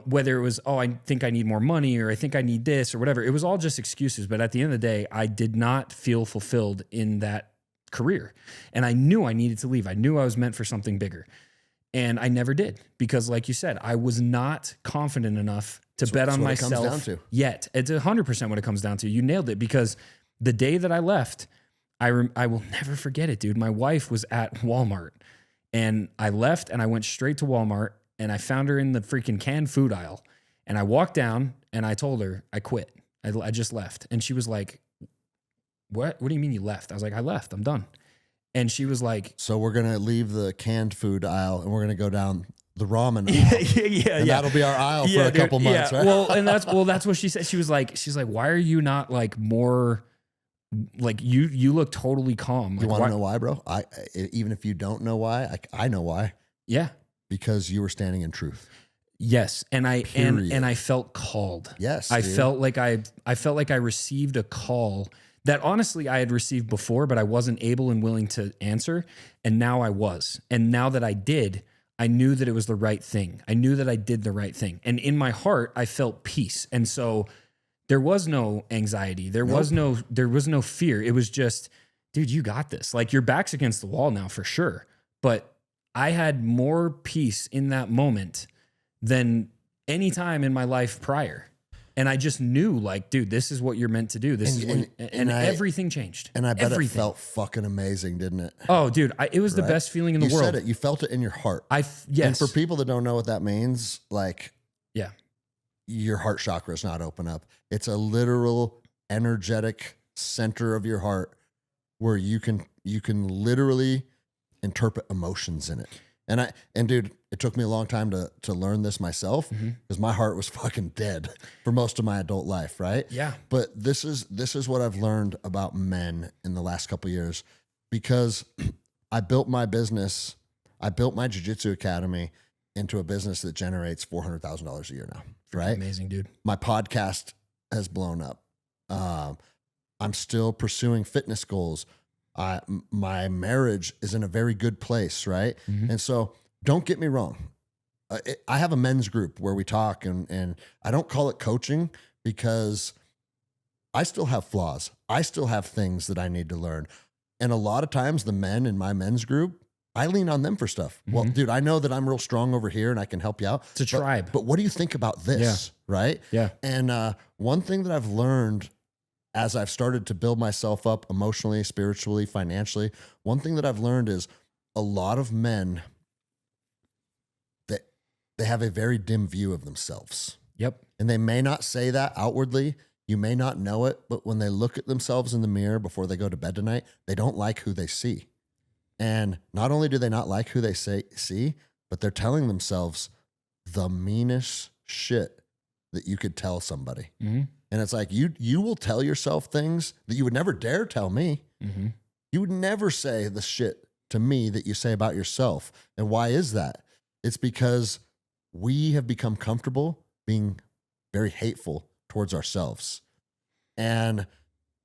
whether it was, I think I need more money or I think I need this or whatever. It was all just excuses. But at the end of the day, I did not feel fulfilled in that career. And I knew I needed to leave. I knew I was meant for something bigger. And I never did because, like you said, I was not confident enough to bet on myself what it comes down to. yet. It's 100% what it comes down to. You nailed it, because the day that I left, I will never forget it, dude. My wife was at Walmart, and I left and I went straight to Walmart, and I found her in the freaking canned food aisle. And I walked down and I told her I quit. I just left. And she was like, what do you mean you left? I was like, I left. I'm done. And she was like, so we're going to leave the canned food aisle and we're going to go down the ramen aisle. yeah. That'll be our aisle for a couple months, right? Well, that's what she said. She's like, why are you not like more like you look totally calm. Like, you want to know why, bro? Even if you don't know why, I know why. Yeah. Because you were standing in truth. Yes. And I felt called. Yes. I felt like I received a call that honestly I had received before, but I wasn't able and willing to answer. And now I was. And now that I did, I knew that it was the right thing. I knew that I did the right thing. And in my heart, I felt peace. And so there was no anxiety. There was no fear. It was just, dude, you got this. Like, your back's against the wall now for sure. But I had more peace in that moment than any time in my life prior. And I just knew, like, dude, this is what you're meant to do. And everything changed. And I bet it felt fucking amazing, didn't it? Oh, dude, it was the best feeling in the world. You said it. You felt it in your heart. Yes. And for people that don't know what that means, like, yeah, your heart chakra is not open up. It's a literal energetic center of your heart where you can literally interpret emotions in it. And dude, it took me a long time to learn this myself, because my heart was fucking dead for most of my adult life, right? Yeah. But this is what I've learned about men in the last couple of years, because I built my business, I built my Jiu Jitsu academy into a business that generates $400,000 a year now, right? Amazing, dude. My podcast has blown up. I'm still pursuing fitness goals. My marriage is in a very good place, right? And so don't get me wrong. I have a men's group where we talk, and I don't call it coaching, because I still have flaws. I still have things that I need to learn. And a lot of times the men in my men's group, I lean on them for stuff. Well, dude, I know that I'm real strong over here and I can help you out. It's a tribe. But what do you think about this? Yeah. Right? Yeah. And one thing that I've learned as I've started to build myself up emotionally, spiritually, financially, one thing that I've learned is a lot of men, that they have a very dim view of themselves. Yep. And they may not say that outwardly. You may not know it, but when they look at themselves in the mirror before they go to bed tonight, they don't like who they see. And not only do they not like who they see, but they're telling themselves the meanest shit that you could tell somebody. And it's like, you will tell yourself things that you would never dare tell me. You would never say the shit to me that you say about yourself. And why is that? It's because we have become comfortable being very hateful towards ourselves. And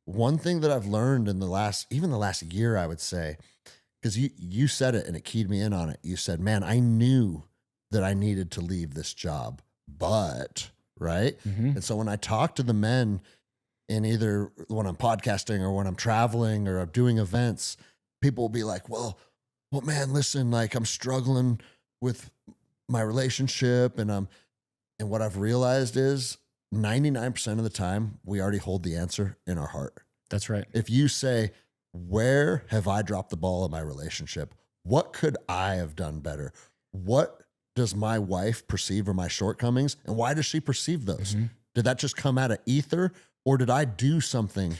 one thing that I've learned in the last year, I would say, because you said it and it keyed me in on it. You said, man, I knew that I needed to leave this job, but, right? And so when I talk to the men, in either when I'm podcasting or when I'm traveling or I'm doing events, people will be like, well, man, listen, like, I'm struggling with my relationship. And what I've realized is 99% of the time, we already hold the answer in our heart. That's right. If you say, where have I dropped the ball in my relationship? What could I have done better? What does my wife perceive are my shortcomings? And why does she perceive those? Did that just come out of ether, or did I do something?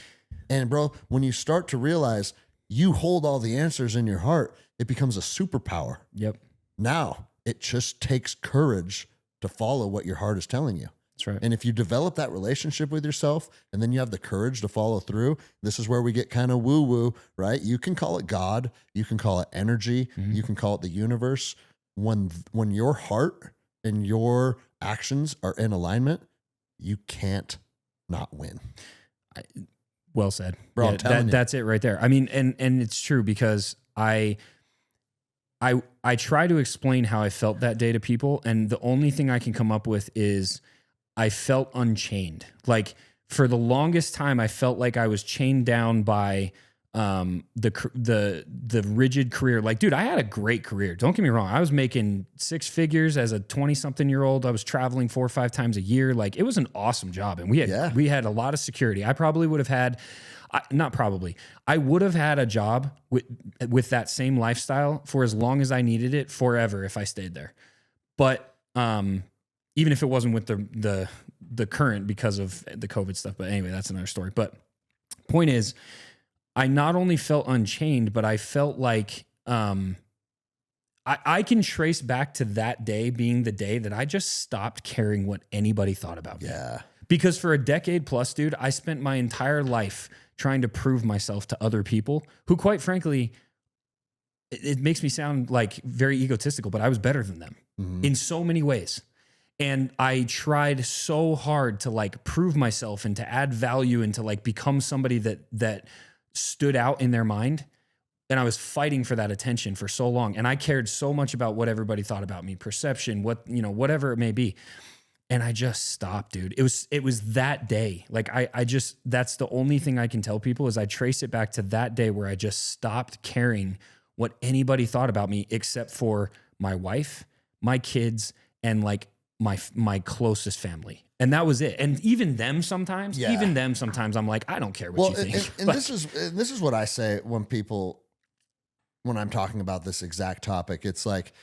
And bro, when you start to realize you hold all the answers in your heart, it becomes a superpower. Yep. Now it just takes courage to follow what your heart is telling you. That's right. And if you develop that relationship with yourself and then you have the courage to follow through, this is where we get kind of woo-woo, right? You can call it God, you can call it energy, you can call it the universe. When your heart and your actions are in alignment, you can't not win. Well said. Bro, I'm telling you. That's it right there. I mean, and it's true, because I try to explain how I felt that day to people, and the only thing I can come up with is I felt unchained. Like, for the longest time, I felt like I was chained down by the rigid career. Like, dude, I had a great career. Don't get me wrong. I was making 6 figures as a 20-something year old. I was traveling 4 or 5 times a year. Like, it was an awesome job. And we had a lot of security. I probably would have had, I would have had a job with that same lifestyle for as long as I needed it forever if I stayed there. But, even if it wasn't with the current because of the COVID stuff, but anyway, that's another story. But point is, I not only felt unchained, but I felt like I can trace back to that day being the day that I just stopped caring what anybody thought about me. Yeah. Because for a decade plus, dude, I spent my entire life trying to prove myself to other people who, quite frankly, it makes me sound like very egotistical, but I was better than them in so many ways. And I tried so hard to like prove myself and to add value and to like become somebody that stood out in their mind. And I was fighting for that attention for so long. And I cared so much about what everybody thought about me, perception, whatever it may be. And I just stopped, dude. It was that day. Like I just, that's the only thing I can tell people is I trace it back to that day where I just stopped caring what anybody thought about me except for my wife, my kids, and like my closest family. And that was it. And even them sometimes, I'm like, I don't care what you think. And this is what I say when I'm talking about this exact topic. It's like,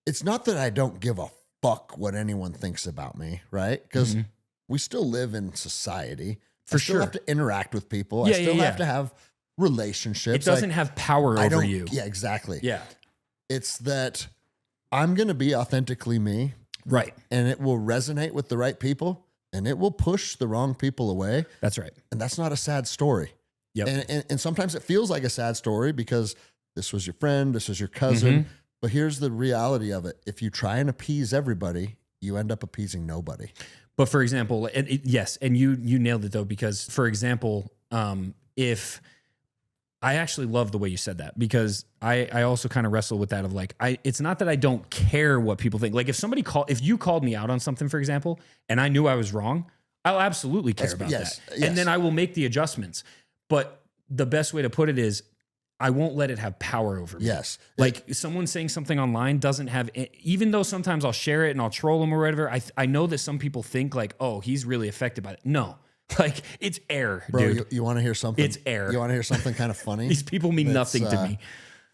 it's not that I don't give a fuck what anyone thinks about me, right? Because we still live in society. I still have to interact with people. I still have to have relationships. It doesn't have power over you. Yeah, exactly. Yeah. It's that I'm going to be authentically me. Right. And it will resonate with the right people and it will push the wrong people away. That's right. And that's not a sad story. Yep. And sometimes it feels like a sad story because this was your friend, this was your cousin. But here's the reality of it. If you try and appease everybody, you end up appeasing nobody. But for example, yes, and you nailed it though, because for example, if I actually love the way you said that, because I also kind of wrestle with that of like, it's not that I don't care what people think. Like if you called me out on something, for example, and I knew I was wrong, I'll absolutely care about that. And then I will make the adjustments. But the best way to put it is I won't let it have power over me. Yes. Like someone saying something online doesn't have, even though sometimes I'll share it and I'll troll them or whatever, I know that some people think like, oh, he's really affected by it. No. Like it's air, bro, dude. You want to hear something? It's air. You want to hear something kind of funny? These people mean nothing to me.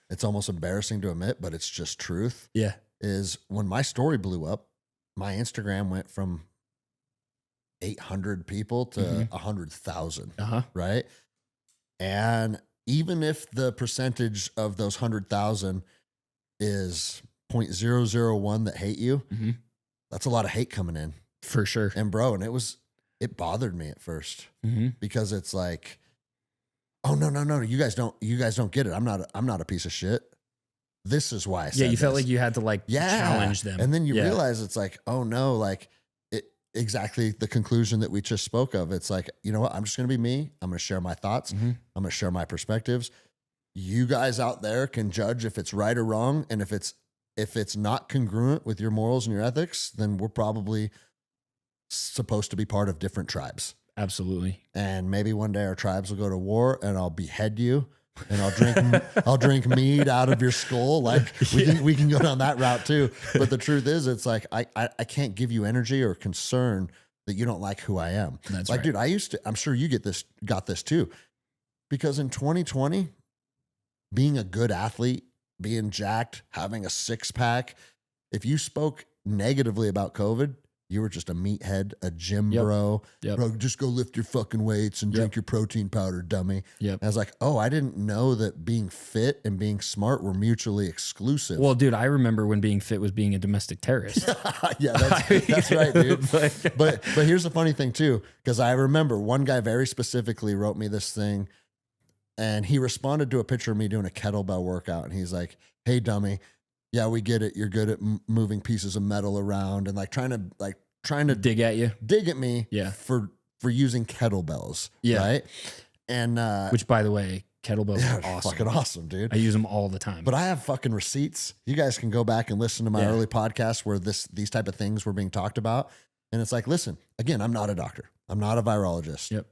It's almost embarrassing to admit, but it's just truth. Yeah. Is when my story blew up, my Instagram went from 800 people to 100,000. Right. And even if the percentage of those 100,000 is 0.001 that hate you, that's a lot of hate coming in. For sure. And bro, and it bothered me at first because it's like, oh no, you guys don't get it. I'm not a piece of shit. This is why I said you felt like you had to like challenge them. And then you realize it's like, oh no, like exactly the conclusion that we just spoke of. It's like, you know what? I'm just going to be me. I'm going to share my thoughts. I'm going to share my perspectives. You guys out there can judge if it's right or wrong. And if it's not congruent with your morals and your ethics, then we're probably supposed to be part of different tribes. Absolutely. And maybe one day our tribes will go to war and I'll behead you and I'll drink mead out of your skull. Like we can go down that route too. But the truth is, it's like, I can't give you energy or concern that you don't like who I am. That's like, right. dude, I'm sure you got this too. Because in 2020, being a good athlete, being jacked, having a 6-pack, if you spoke negatively about COVID, you were just a meathead, a gym bro. Bro, just go lift your fucking weights and drink your protein powder, dummy. And I was like, oh, I didn't know that being fit and being smart were mutually exclusive. Well, dude, I remember when being fit was being a domestic terrorist. That's right, dude. But here's the funny thing too, because I remember one guy very specifically wrote me this thing, and he responded to a picture of me doing a kettlebell workout, and he's like, hey, dummy. Yeah, we get it. You're good at moving pieces of metal around and trying to dig at me. Yeah. For using kettlebells. Yeah. Right. And which, by the way, kettlebells are awesome. Fucking awesome, dude. I use them all the time. But I have fucking receipts. You guys can go back and listen to my early podcast where these type of things were being talked about. And it's like, listen, again, I'm not a doctor. I'm not a virologist.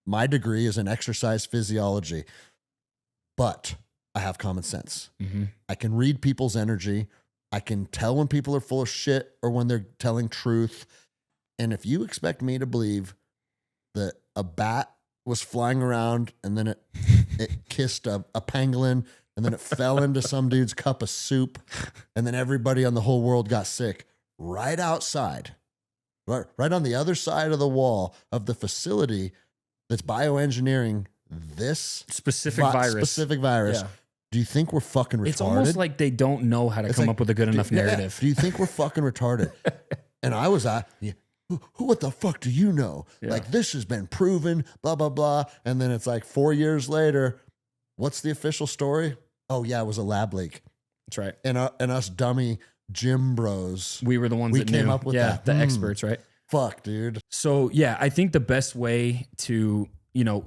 My degree is in exercise physiology, but I have common sense. I can read people's energy. I can tell when people are full of shit or when they're telling truth. And if you expect me to believe that a bat was flying around and then it kissed a pangolin and then it fell into some dude's cup of soup and then everybody on the whole world got sick right outside, right on the other side of the wall of the facility that's bioengineering this specific virus. Yeah. Do you think we're fucking retarded? It's almost like they don't know how to come up with a good enough narrative. Do you think we're fucking retarded? And I was what the fuck do you know? Yeah. Like, this has been proven, blah, blah, blah. And then it's like 4 years later, what's the official story? Oh, yeah, it was a lab leak. That's right. And us dummy gym bros. We were the ones that came up with that. The experts, right? Fuck, dude. So, yeah, I think the best way to,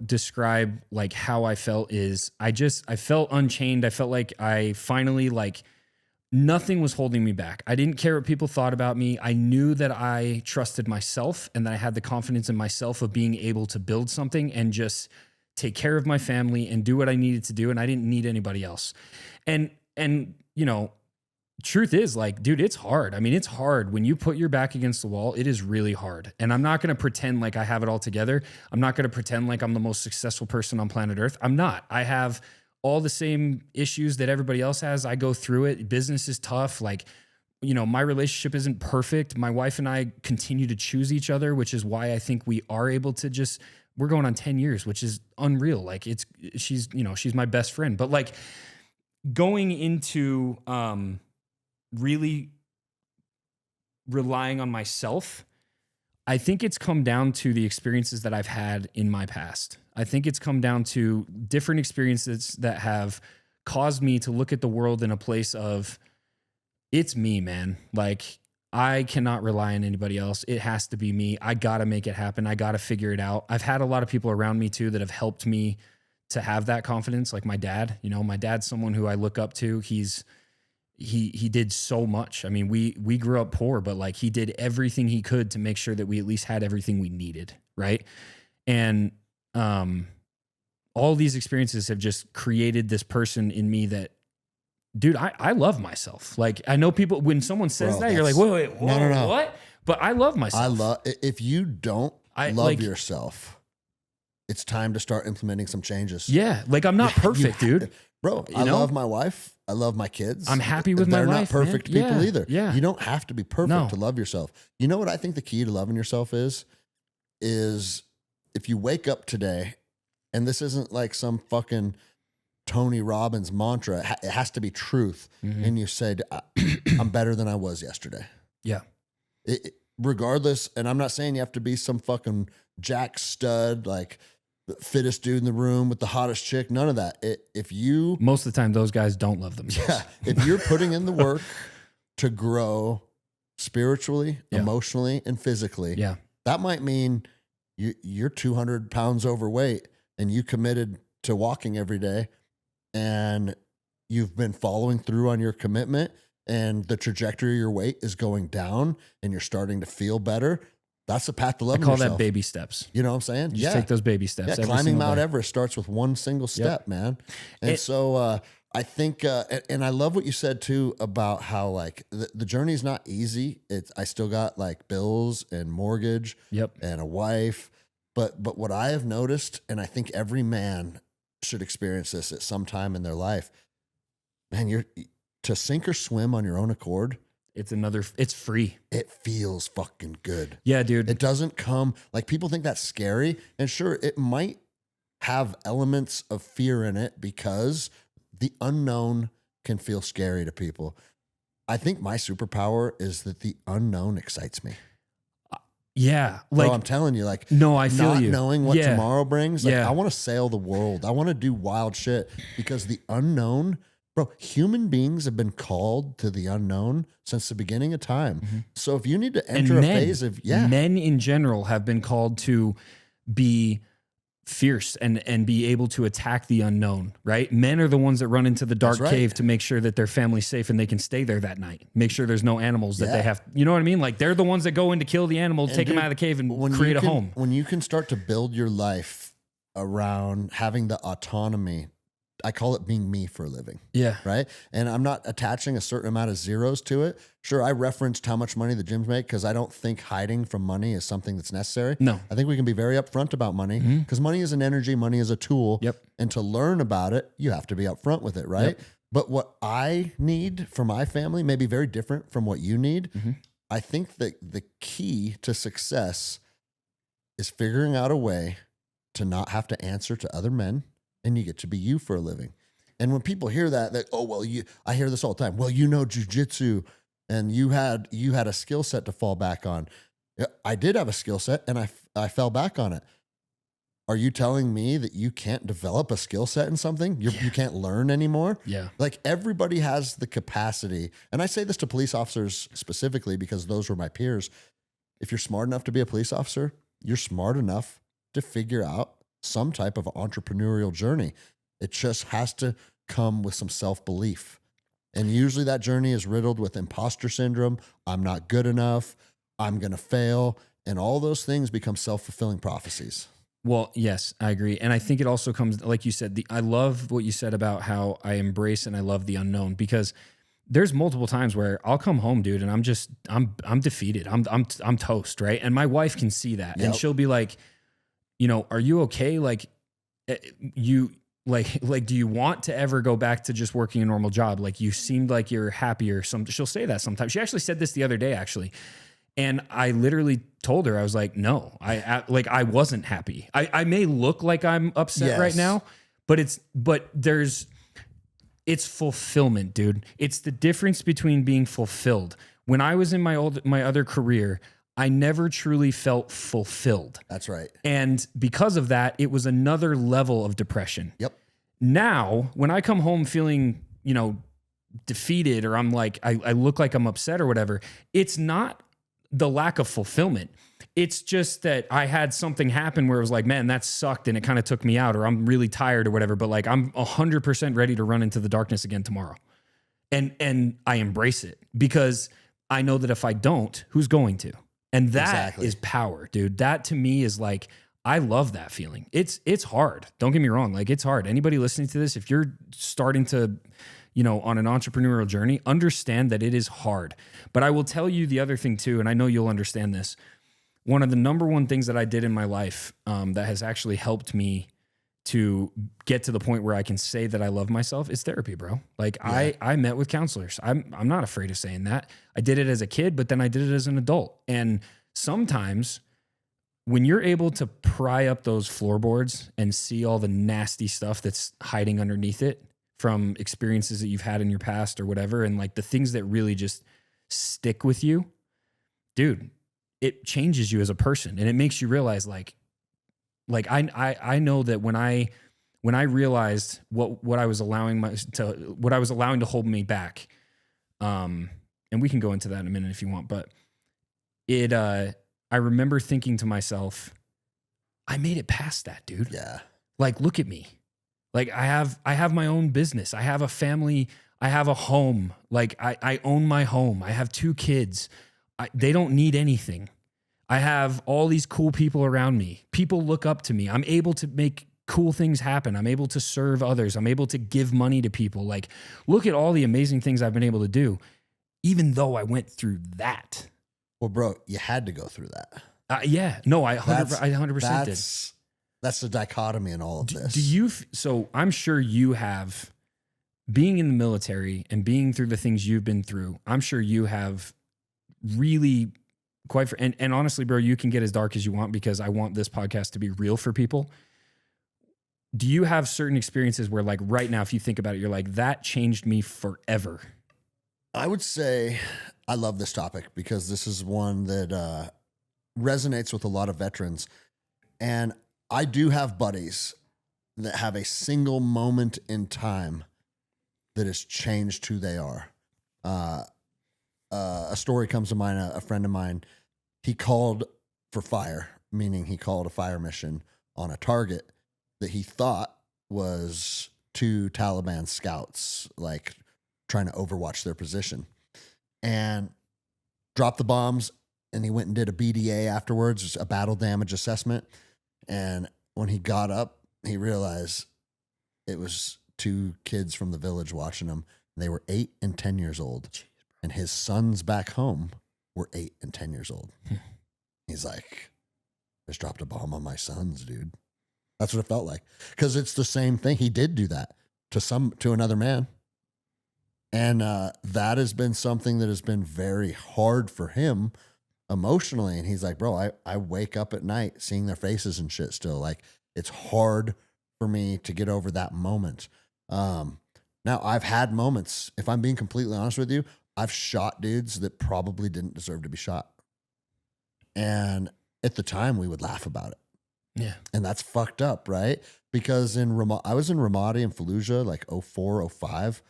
describe like how I felt is I felt unchained. I felt like I finally nothing was holding me back. I didn't care what people thought about me. I knew that I trusted myself and that I had the confidence in myself of being able to build something and just take care of my family and do what I needed to do. And I didn't need anybody else. And truth is, dude, it's hard. I mean, it's hard when you put your back against the wall. It is really hard. And I'm not going to pretend like I have it all together. I'm not going to pretend like I'm the most successful person on planet Earth. I'm not. I have all the same issues that everybody else has. I go through it. Business is tough. My relationship isn't perfect. My wife and I continue to choose each other, which is why I think we are able to we're going on 10 years, which is unreal. She's my best friend, but going into, really relying on myself, I think it's come down to the experiences that I've had in my past. I think it's come down to different experiences that have caused me to look at the world in a place of, it's me, man. I cannot rely on anybody else. It has to be me. I got to make it happen. I got to figure it out. I've had a lot of people around me too that have helped me to have that confidence. Like my dad, my dad's someone who I look up to. He did so much. I mean, we grew up poor, but he did everything he could to make sure that we at least had everything we needed. Right. And, all these experiences have just created this person in me that, dude, I love myself. I know people, when someone says that, you're like, wait, whoa, no. What? But I love myself. If you don't love yourself, it's time to start implementing some changes. Yeah. I'm not perfect, dude. Bro, I love my wife. I love my kids. I'm happy with my life. They're not perfect people either. Yeah. You don't have to be perfect to love yourself. You know what I think the key to loving yourself is if you wake up today, and this isn't some fucking Tony Robbins mantra, it has to be truth. Mm-hmm. And you said, I'm better than I was yesterday. Yeah. Regardless, and I'm not saying you have to be some fucking jack stud, the fittest dude in the room with the hottest chick, none of that. Most of the time, those guys don't love themselves. Yeah, if you're putting in the work to grow spiritually, emotionally, and physically, that might mean you're 200 pounds overweight and you committed to walking every day and you've been following through on your commitment and the trajectory of your weight is going down and you're starting to feel better. That's the path to loving yourself. I call that baby steps. You know what I'm saying? Just take those baby steps. Yeah, climbing Mount Everest starts with one single step, man. And so I think, and I love what you said too about how the journey is not easy. I still got bills and mortgage and a wife. But what I have noticed, and I think every man should experience this at some time in their life, man, to sink or swim on your own accord. It's free. It feels fucking good. Yeah, dude. It doesn't come, people think that's scary. And sure, it might have elements of fear in it because the unknown can feel scary to people. I think my superpower is that the unknown excites me. Yeah. Bro, I'm telling you, no, I feel not knowing what tomorrow brings. I want to sail the world. I want to do wild shit because the unknown. Bro, human beings have been called to the unknown since the beginning of time. Mm-hmm. So if you need to enter a phase of, men in general have been called to be fierce and be able to attack the unknown, right? Men are the ones that run into the dark cave to make sure that their family's safe and they can stay there that night. Make sure there's no animals that they have. You know what I mean? They're the ones that go in to kill the animal, take them out of the cave and create a home. When you can start to build your life around having the autonomy. I call it being me for a living. Yeah. Right. And I'm not attaching a certain amount of zeros to it. Sure. I referenced how much money the gyms make because I don't think hiding from money is something that's necessary. No. I think we can be very upfront about money because money is an energy, money is a tool. Yep. And to learn about it, you have to be upfront with it. Right. Yep. But what I need for my family may be very different from what you need. I think that the key to success is figuring out a way to not have to answer to other men, and you get to be you for a living. And when people hear that, oh, well, I hear this all the time. Well, Jiu Jitsu and you had a skill set to fall back on. Yeah, I did have a skill set and I fell back on it. Are you telling me that you can't develop a skill set in something? You can't learn anymore? Yeah. Like everybody has the capacity. And I say this to police officers specifically because those were my peers. If you're smart enough to be a police officer, you're smart enough to figure out some type of entrepreneurial journey. It just has to come with some self-belief. And usually that journey is riddled with imposter syndrome. I'm not good enough. I'm going to fail. And all those things become self-fulfilling prophecies. Well, yes, I agree. And I think it also comes, like you said, I love what you said about how I embrace and I love the unknown, because there's multiple times where I'll come home, dude, and I'm defeated. I'm toast, right? And my wife can see that. Yep. And she'll be like, are you okay? Like do you want to ever go back to just working a normal job? Like you seemed like you're happier. She'll say that sometimes. She actually said this the other day, actually. And I literally told her, I was like, no, I wasn't happy. I may look like I'm upset right now, but it's fulfillment, dude. It's the difference between being fulfilled. When I was in my other career, I never truly felt fulfilled. That's right. And because of that, it was another level of depression. Yep. Now, when I come home feeling, defeated, or I'm like, I look like I'm upset or whatever, it's not the lack of fulfillment. It's just that I had something happen where it was like, man, that sucked and it kind of took me out, or I'm really tired or whatever, but like I'm 100% ready to run into the darkness again tomorrow. And I embrace it because I know that if I don't, who's going to? And that is power, dude. That to me is like, I love that feeling. It's hard. Don't get me wrong. Like it's hard. Anybody listening to this, if you're starting to, on an entrepreneurial journey, understand that it is hard. But I will tell you the other thing too, and I know you'll understand this. One of the number one things that I did in my life that has actually helped me to get to the point where I can say that I love myself is therapy, bro. Like I met with counselors. I'm not afraid of saying that. I did it as a kid, but then I did it as an adult. And sometimes when you're able to pry up those floorboards and see all the nasty stuff that's hiding underneath it from experiences that you've had in your past or whatever, and like the things that really just stick with you, dude, it changes you as a person. And it makes you realize like I know that when I realized what I was allowing to hold me back, and we can go into that in a minute if you want, but I remember thinking to myself, I made it past that, dude. Yeah. Like, look at me. Like I have my own business. I have a family. I have a home. Like I own my home. I have 2 kids. They don't need anything. I have all these cool people around me. People look up to me. I'm able to make cool things happen. I'm able to serve others. I'm able to give money to people. Like, look at all the amazing things I've been able to do, even though I went through that. Well, bro, you had to go through that. Yeah. No, I 100% did. That's the dichotomy in all of this. So I'm sure you have, being in the military and being through the things you've been through, I'm sure you have really and honestly, bro, you can get as dark as you want because I want this podcast to be real for people. Do you have certain experiences where like right now, if you think about it, you're like, that changed me forever? I would say I love this topic because this is one that resonates with a lot of veterans. And I do have buddies that have a single moment in time that has changed who they are. A story comes to mind, a friend of mine, he called for fire, meaning he called a fire mission on a target that he thought was 2 Taliban scouts, like trying to overwatch their position, and dropped the bombs. And he went and did a BDA afterwards, a battle damage assessment. And when he got up, he realized it was two kids from the village watching him. They were 8 and 10 years old. Jeez, and his sons back home were 8 and 10 years old. He's like, just dropped a bomb on my sons, dude. That's what it felt like. Because it's the same thing. He did do that to another man. And that has been something that has been very hard for him emotionally. And he's like, bro, I wake up at night seeing their faces and shit still. Like, it's hard for me to get over that moment. Now, I've had moments, if I'm being completely honest with you, I've shot dudes that probably didn't deserve to be shot. And at the time, we would laugh about it. Yeah. And that's fucked up, right? Because I was in Ramadi and Fallujah like 04, 05.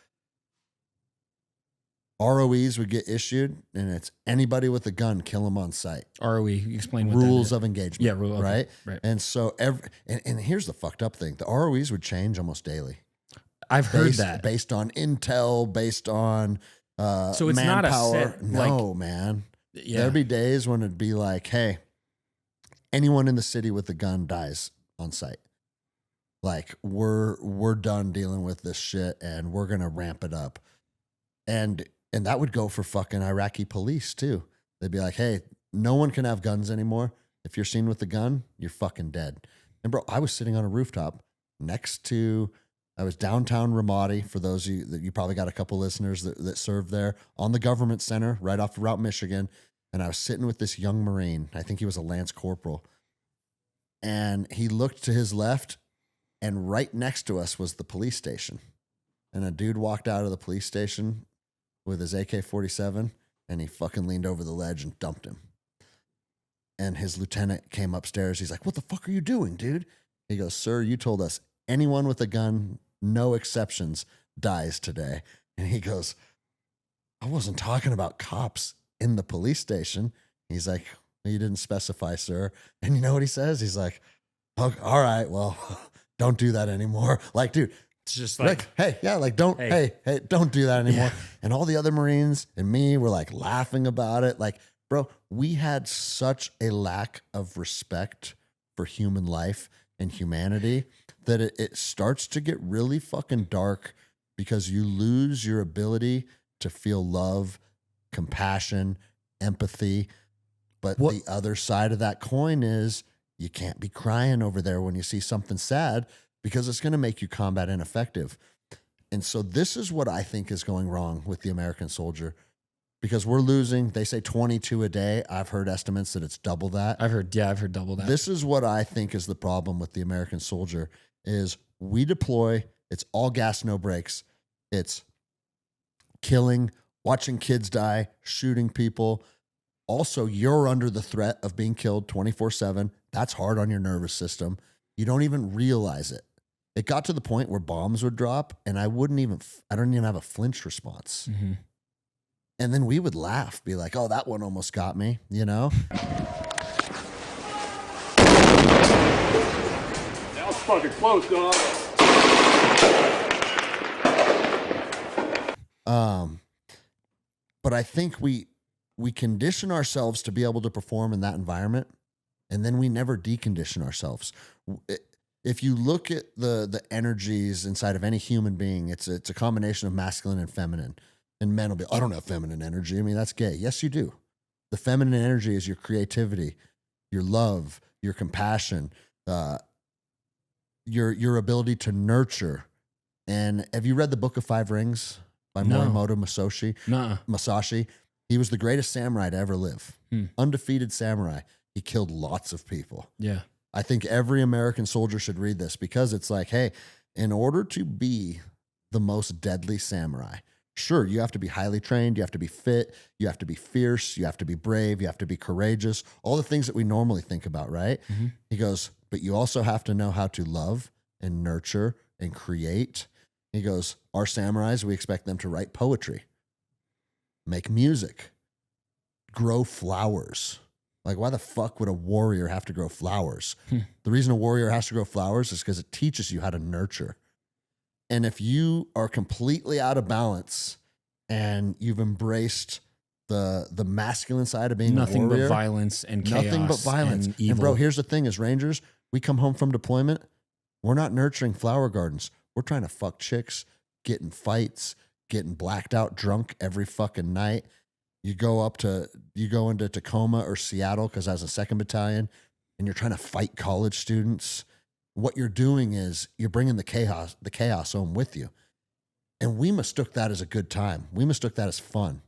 ROEs would get issued, and it's anybody with a gun, kill them on sight. ROE, explain what rules that is. of engagement. Yeah, rule, okay, right? And so and here's the fucked up thing: the ROEs would change almost daily. I've heard that based on intel, based on so it's manpower. Not a set, no, man. Yeah. There'd be days when it'd be like, hey, anyone in the city with a gun dies on sight. Like, we're done dealing with this shit, and we're gonna ramp it up. And that would go for fucking Iraqi police too. They'd be like, hey, no one can have guns anymore. If you're seen with a gun, you're fucking dead. And bro, I was sitting on a rooftop I was downtown Ramadi, for those of you that you probably got a couple listeners that served there, on the government center right off Route Michigan. And I was sitting with this young Marine. I think he was a Lance Corporal. And he looked to his left, and right next to us was the police station. And a dude walked out of the police station with his AK-47, and he fucking leaned over the ledge and dumped him. And his lieutenant came upstairs. He's like, what the fuck are you doing, dude? He goes, sir, you told us anyone with a gun, no exceptions, dies today. And he goes, I wasn't talking about cops in the police station. He's like, you didn't specify, sir. And you know what he says? He's like, oh, all right, well, don't do that anymore. Like, dude, it's just like, hey, yeah, like, don't, hey, don't do that anymore. Yeah. And all the other Marines and me were like laughing about it. Like, bro, we had such a lack of respect for human life and humanity that it starts to get really fucking dark, because you lose your ability to feel love, compassion, empathy. But the other side of that coin is you can't be crying over there when you see something sad, because it's going to make you combat ineffective. And so this is what I think is going wrong with the American soldier, because we're losing, they say 22 a day. I've heard estimates that it's double that. I've heard double that. This is what I think is the problem with the American soldier is we deploy, it's all gas, no brakes. It's killing, watching kids die, shooting people. Also, you're under the threat of being killed 24/7. That's hard on your nervous system. You don't even realize it. It got to the point where bombs would drop, and I don't even have a flinch response. Mm-hmm. And then we would laugh, be like, oh, that one almost got me, you know? That was fucking close, dog. But I think we condition ourselves to be able to perform in that environment, and then we never decondition ourselves. If you look at the energies inside of any human being, it's a combination of masculine and feminine. And men will be, I don't have feminine energy. I mean, that's gay. Yes, you do. The feminine energy is your creativity, your love, your compassion, your ability to nurture. And have you read the Book of Five Rings by Morimoto Musashi? He was the greatest samurai to ever live. Undefeated samurai. He killed lots of people. Yeah. I think every American soldier should read this, because it's like, hey, in order to be the most deadly samurai, sure, you have to be highly trained, you have to be fit, you have to be fierce, you have to be brave, you have to be courageous, all the things that we normally think about, right? Mm-hmm. He goes, but you also have to know how to love and nurture and create. He goes, our samurais, we expect them to write poetry, make music, grow flowers. Like, why the fuck would a warrior have to grow flowers? The reason a warrior has to grow flowers is because it teaches you how to nurture. And if you are completely out of balance and you've embraced the masculine side of being a warrior, nothing but violence and chaos, nothing but violence. And evil. And bro, here's the thing: as Rangers, we come home from deployment, We're not nurturing flower gardens. We're trying to fuck chicks, get in fights, getting blacked out drunk every fucking night. You go into Tacoma or Seattle because I was a 2nd Battalion, and you're trying to fight college students. What you're doing is you're bringing the chaos home with you. And we mistook that as a good time. We mistook that as fun.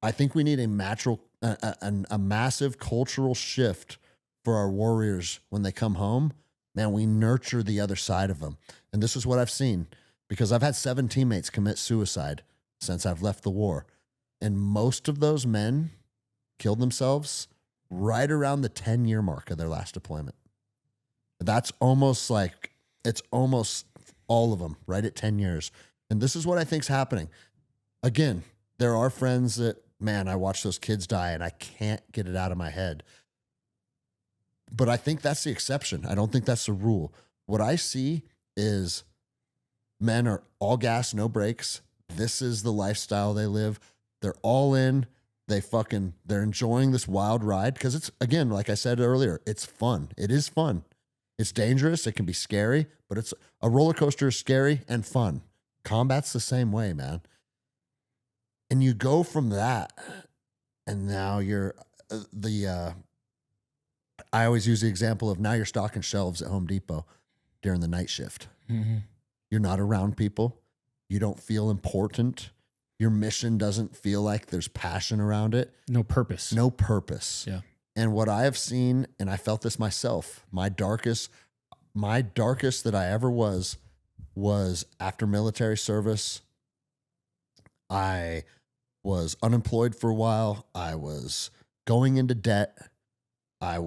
I think we need a massive cultural shift for our warriors when they come home. Man, we nurture the other side of them. And this is what I've seen, because I've had 7 teammates commit suicide since I've left the war. And most of those men killed themselves right around the 10-year mark of their last deployment. That's almost like, it's almost all of them right at 10 years. And this is what I think's happening. Again, there are friends that, man, I watch those kids die and I can't get it out of my head. But I think that's the exception. I don't think that's the rule. What I see is men are all gas, no brakes. This is the lifestyle they live. They're all in. They're enjoying this wild ride because it's, again, like I said earlier, it's fun. It is fun. It's dangerous. It can be scary, but it's a roller coaster is scary and fun. Combat's the same way, man. And you go from that, and now you're I always use the example of now you're stocking shelves at Home Depot during the night shift. Mm-hmm. You're not around people. You don't feel important. Your mission doesn't feel like there's passion around it. No purpose. No purpose. Yeah. And what I have seen, and I felt this myself, my darkest that I ever was after military service. I was unemployed for a while. I was going into debt. My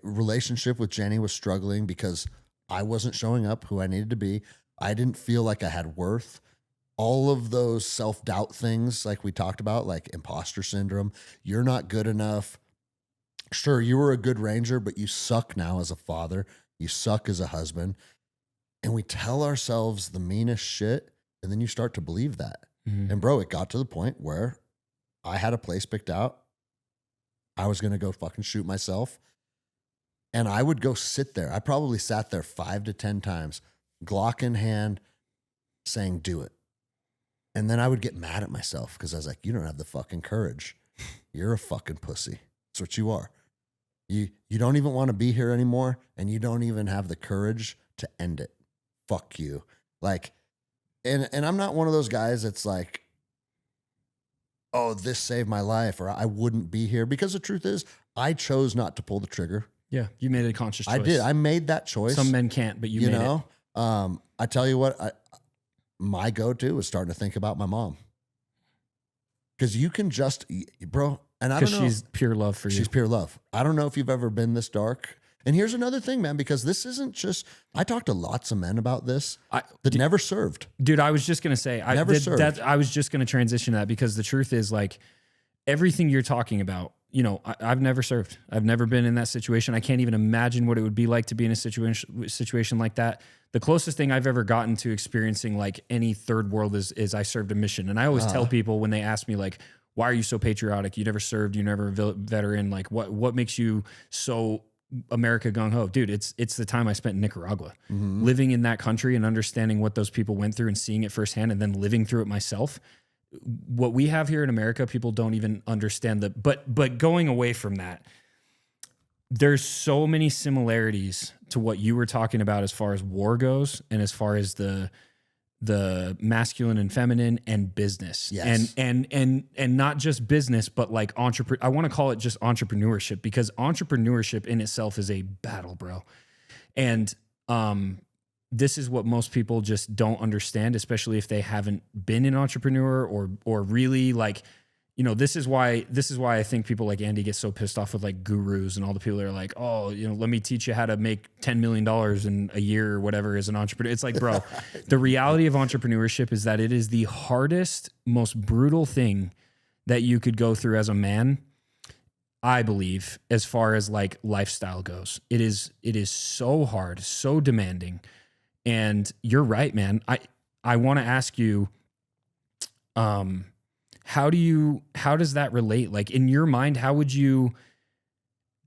relationship with Jenny was struggling because I wasn't showing up who I needed to be. I didn't feel like I had worth. All of those self-doubt things, like we talked about, like imposter syndrome, you're not good enough. Sure, you were a good ranger, but you suck now as a father. You suck as a husband. And we tell ourselves the meanest shit, and then you start to believe that. Mm-hmm. And bro, it got to the point where I had a place picked out. I was going to go fucking shoot myself. And I would go sit there. I probably sat there 5 to 10 times, Glock in hand, saying, do it. And then I would get mad at myself because I was like, you don't have the fucking courage. You're a fucking pussy. That's what you are. You don't even want to be here anymore, and you don't even have the courage to end it. Fuck you. Like, and I'm not one of those guys that's like, oh, this saved my life, or I wouldn't be here. Because the truth is, I chose not to pull the trigger. Yeah, you made a conscious choice. I did. I made that choice. Some men can't, but you made it. I tell you what, my go-to is starting to think about my mom. Because you can just, bro, and I don't know. Because she's pure love for you. She's pure love. I don't know if you've ever been this dark. And here's another thing, man, because this isn't just, I talked to lots of men about this that never served. Dude, I was just going to say, I was just going to transition to that because the truth is, like, everything you're talking about, you know, I've never served. I've never been in that situation. I can't even imagine what it would be like to be in a situation like that. The closest thing I've ever gotten to experiencing like any third world is I served a mission. And I always tell people when they ask me, like, why are you so patriotic? You never served, you're never a veteran. Like, what makes you so America gung-ho? Dude, it's the time I spent in Nicaragua, living in that country and understanding what those people went through and seeing it firsthand and then living through it myself. What we have here in America, people don't even understand but going away from that, there's so many similarities to what you were talking about as far as war goes and as far as the masculine and feminine and business. Yes. And not just business, but like I want to call it just entrepreneurship, because entrepreneurship in itself is a battle, bro. And this is what most people just don't understand, especially if they haven't been an entrepreneur or really, like, you know, this is why I think people like Andy get so pissed off with like gurus and all the people that are like, oh, you know, let me teach you how to make $10 million in a year or whatever as an entrepreneur. It's like, bro, the reality of entrepreneurship is that it is the hardest, most brutal thing that you could go through as a man, I believe, as far as like lifestyle goes. It is so hard, so demanding. And you're right, man. I want to ask you, how does that relate? Like, in your mind, how would you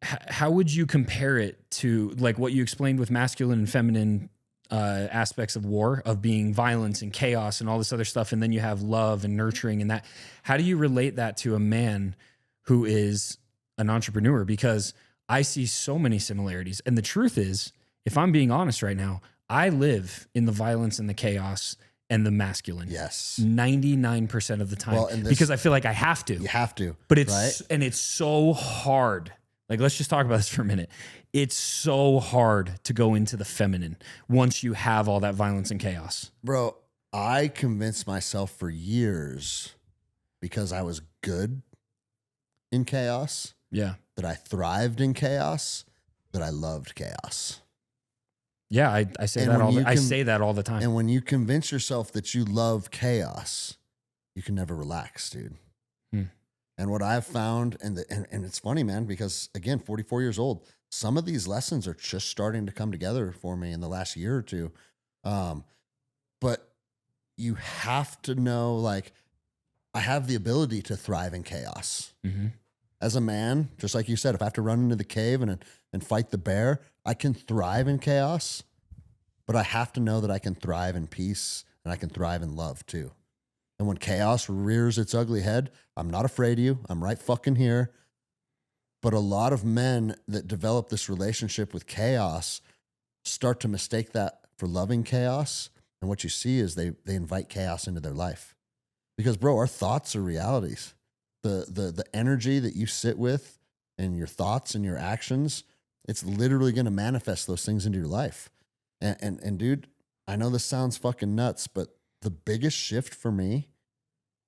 how would you compare it to like what you explained with masculine and feminine aspects of war, of being violence and chaos and all this other stuff, and then you have love and nurturing and that? How do you relate that to a man who is an entrepreneur? Because I see so many similarities. And the truth is, if I'm being honest right now, I live in the violence and the chaos and the masculine. Yes. 99% of the time. Well, and this- because I feel like I have to. You have to. But it's right? and it's so hard. Like, let's just talk about this for a minute. It's so hard to go into the feminine once you have all that violence and chaos. Bro, I convinced myself for years, because I was good in chaos, Yeah. that I thrived in chaos, that I loved chaos. Yeah, I say And that when all you I can- say that all the time. And when you convince yourself that you love chaos, you can never relax, dude. And what I've found, and it's funny, man, because again, 44 years old, some of these lessons are just starting to come together for me in the last year or two. But you have to know, like, I have the ability to thrive in chaos. Mm-hmm. As a man, just like you said, if I have to run into the cave and fight the bear, I can thrive in chaos, but I have to know that I can thrive in peace and I can thrive in love too. And when chaos rears its ugly head, I'm not afraid of you. I'm right fucking here. But a lot of men that develop this relationship with chaos start to mistake that for loving chaos. And what you see is they invite chaos into their life. Because, bro, our thoughts are realities. The energy that you sit with and your thoughts and your actions, it's literally going to manifest those things into your life. And dude, I know this sounds fucking nuts, but the biggest shift for me,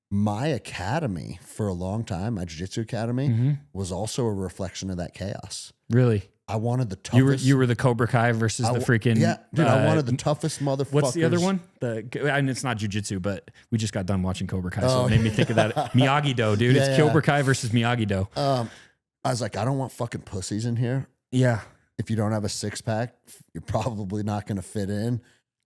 my academy for a long time, my jiu-jitsu academy, was also a reflection of that chaos. Really? I wanted the toughest. You were the Cobra Kai versus the freaking. Yeah, dude, I wanted the toughest motherfuckers. What's the other one? And it's not jujitsu, but we just got done watching Cobra Kai, so it made me think of that. Miyagi-Do, dude. Yeah, It's yeah. Cobra Kai versus Miyagi-Do. I was like, I don't want fucking pussies in here. Yeah. If you don't have a six pack, you're probably not going to fit in.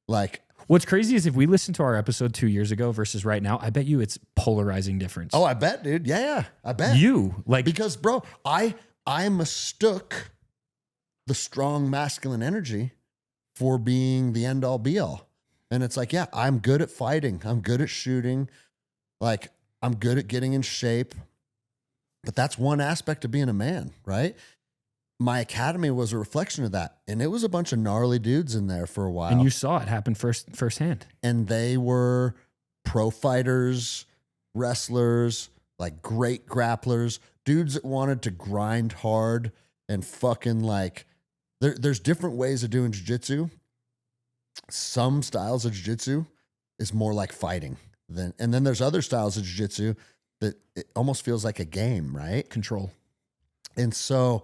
Like, What's crazy is if we listened to our episode 2 years ago versus right now, I bet you it's polarizing difference. oh, I bet, dude. Yeah, I bet. Because Bro, I mistook the strong masculine energy for being the end all be all. And it's like, yeah, I'm good at fighting. I'm good at shooting. Like, I'm good at getting in shape. But that's one aspect of being a man, right? My academy was a reflection of that. And it was a bunch of gnarly dudes in there for a while. and you saw it happen firsthand. And they were pro fighters, wrestlers, like great grapplers, dudes that wanted to grind hard and fucking like, there's different ways of doing jiu-jitsu. Some styles of jiu-jitsu is more like fighting and then there's other styles of jiu-jitsu that it almost feels like a game, right? Control. And so,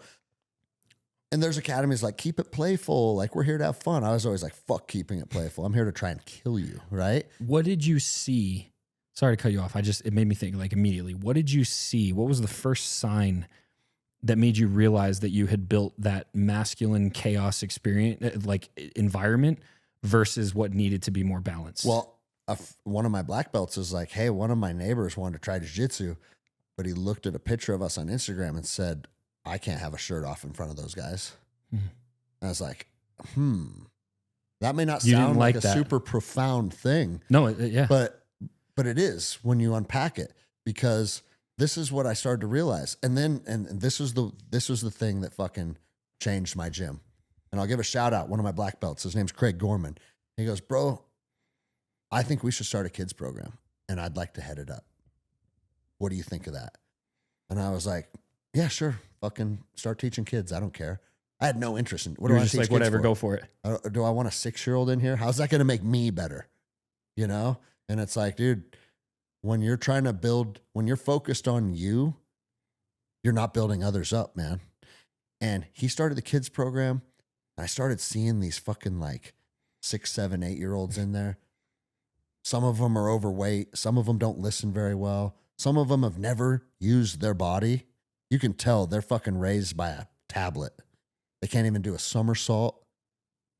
and there's academies like keep it playful. Like we're here to have fun. I was always like, fuck keeping it playful. I'm here to try and kill you. Right. What did you see? Sorry to cut you off. It made me think like immediately. What did you see? What was the first sign that made you realize that you had built that masculine chaos experience, like environment versus what needed to be more balanced? Well, one of my black belts is like, hey, one of my neighbors wanted to try jiu-jitsu, but he looked at a picture of us on Instagram and said, I can't have a shirt off in front of those guys. And I was like, that may not You didn't sound like like a that. super profound thing, no, yeah. but it is when you unpack it, because this is what I started to realize. And then, and this was the thing that fucking changed my gym. And I'll give a shout out. One of my black belts, his name's Craig Gorman. He goes, bro, I think we should start a kids program and I'd like to head it up. What do you think of that? And I was like, yeah, sure. Fucking start teaching kids. I don't care. I had no interest in what You do were I just teach like, kids whatever, for? go for it. Do I want a 6-year-old in here? How's that going to make me better? You know? And it's like, dude, when you're trying to build, when you're focused on you, you're not building others up, man. And he started the kids program. And I started seeing these fucking like 6, 7, 8-year-olds in there. Some of them are overweight. Some of them don't listen very well. Some of them have never used their body. You can tell they're fucking raised by a tablet. They can't even do a somersault.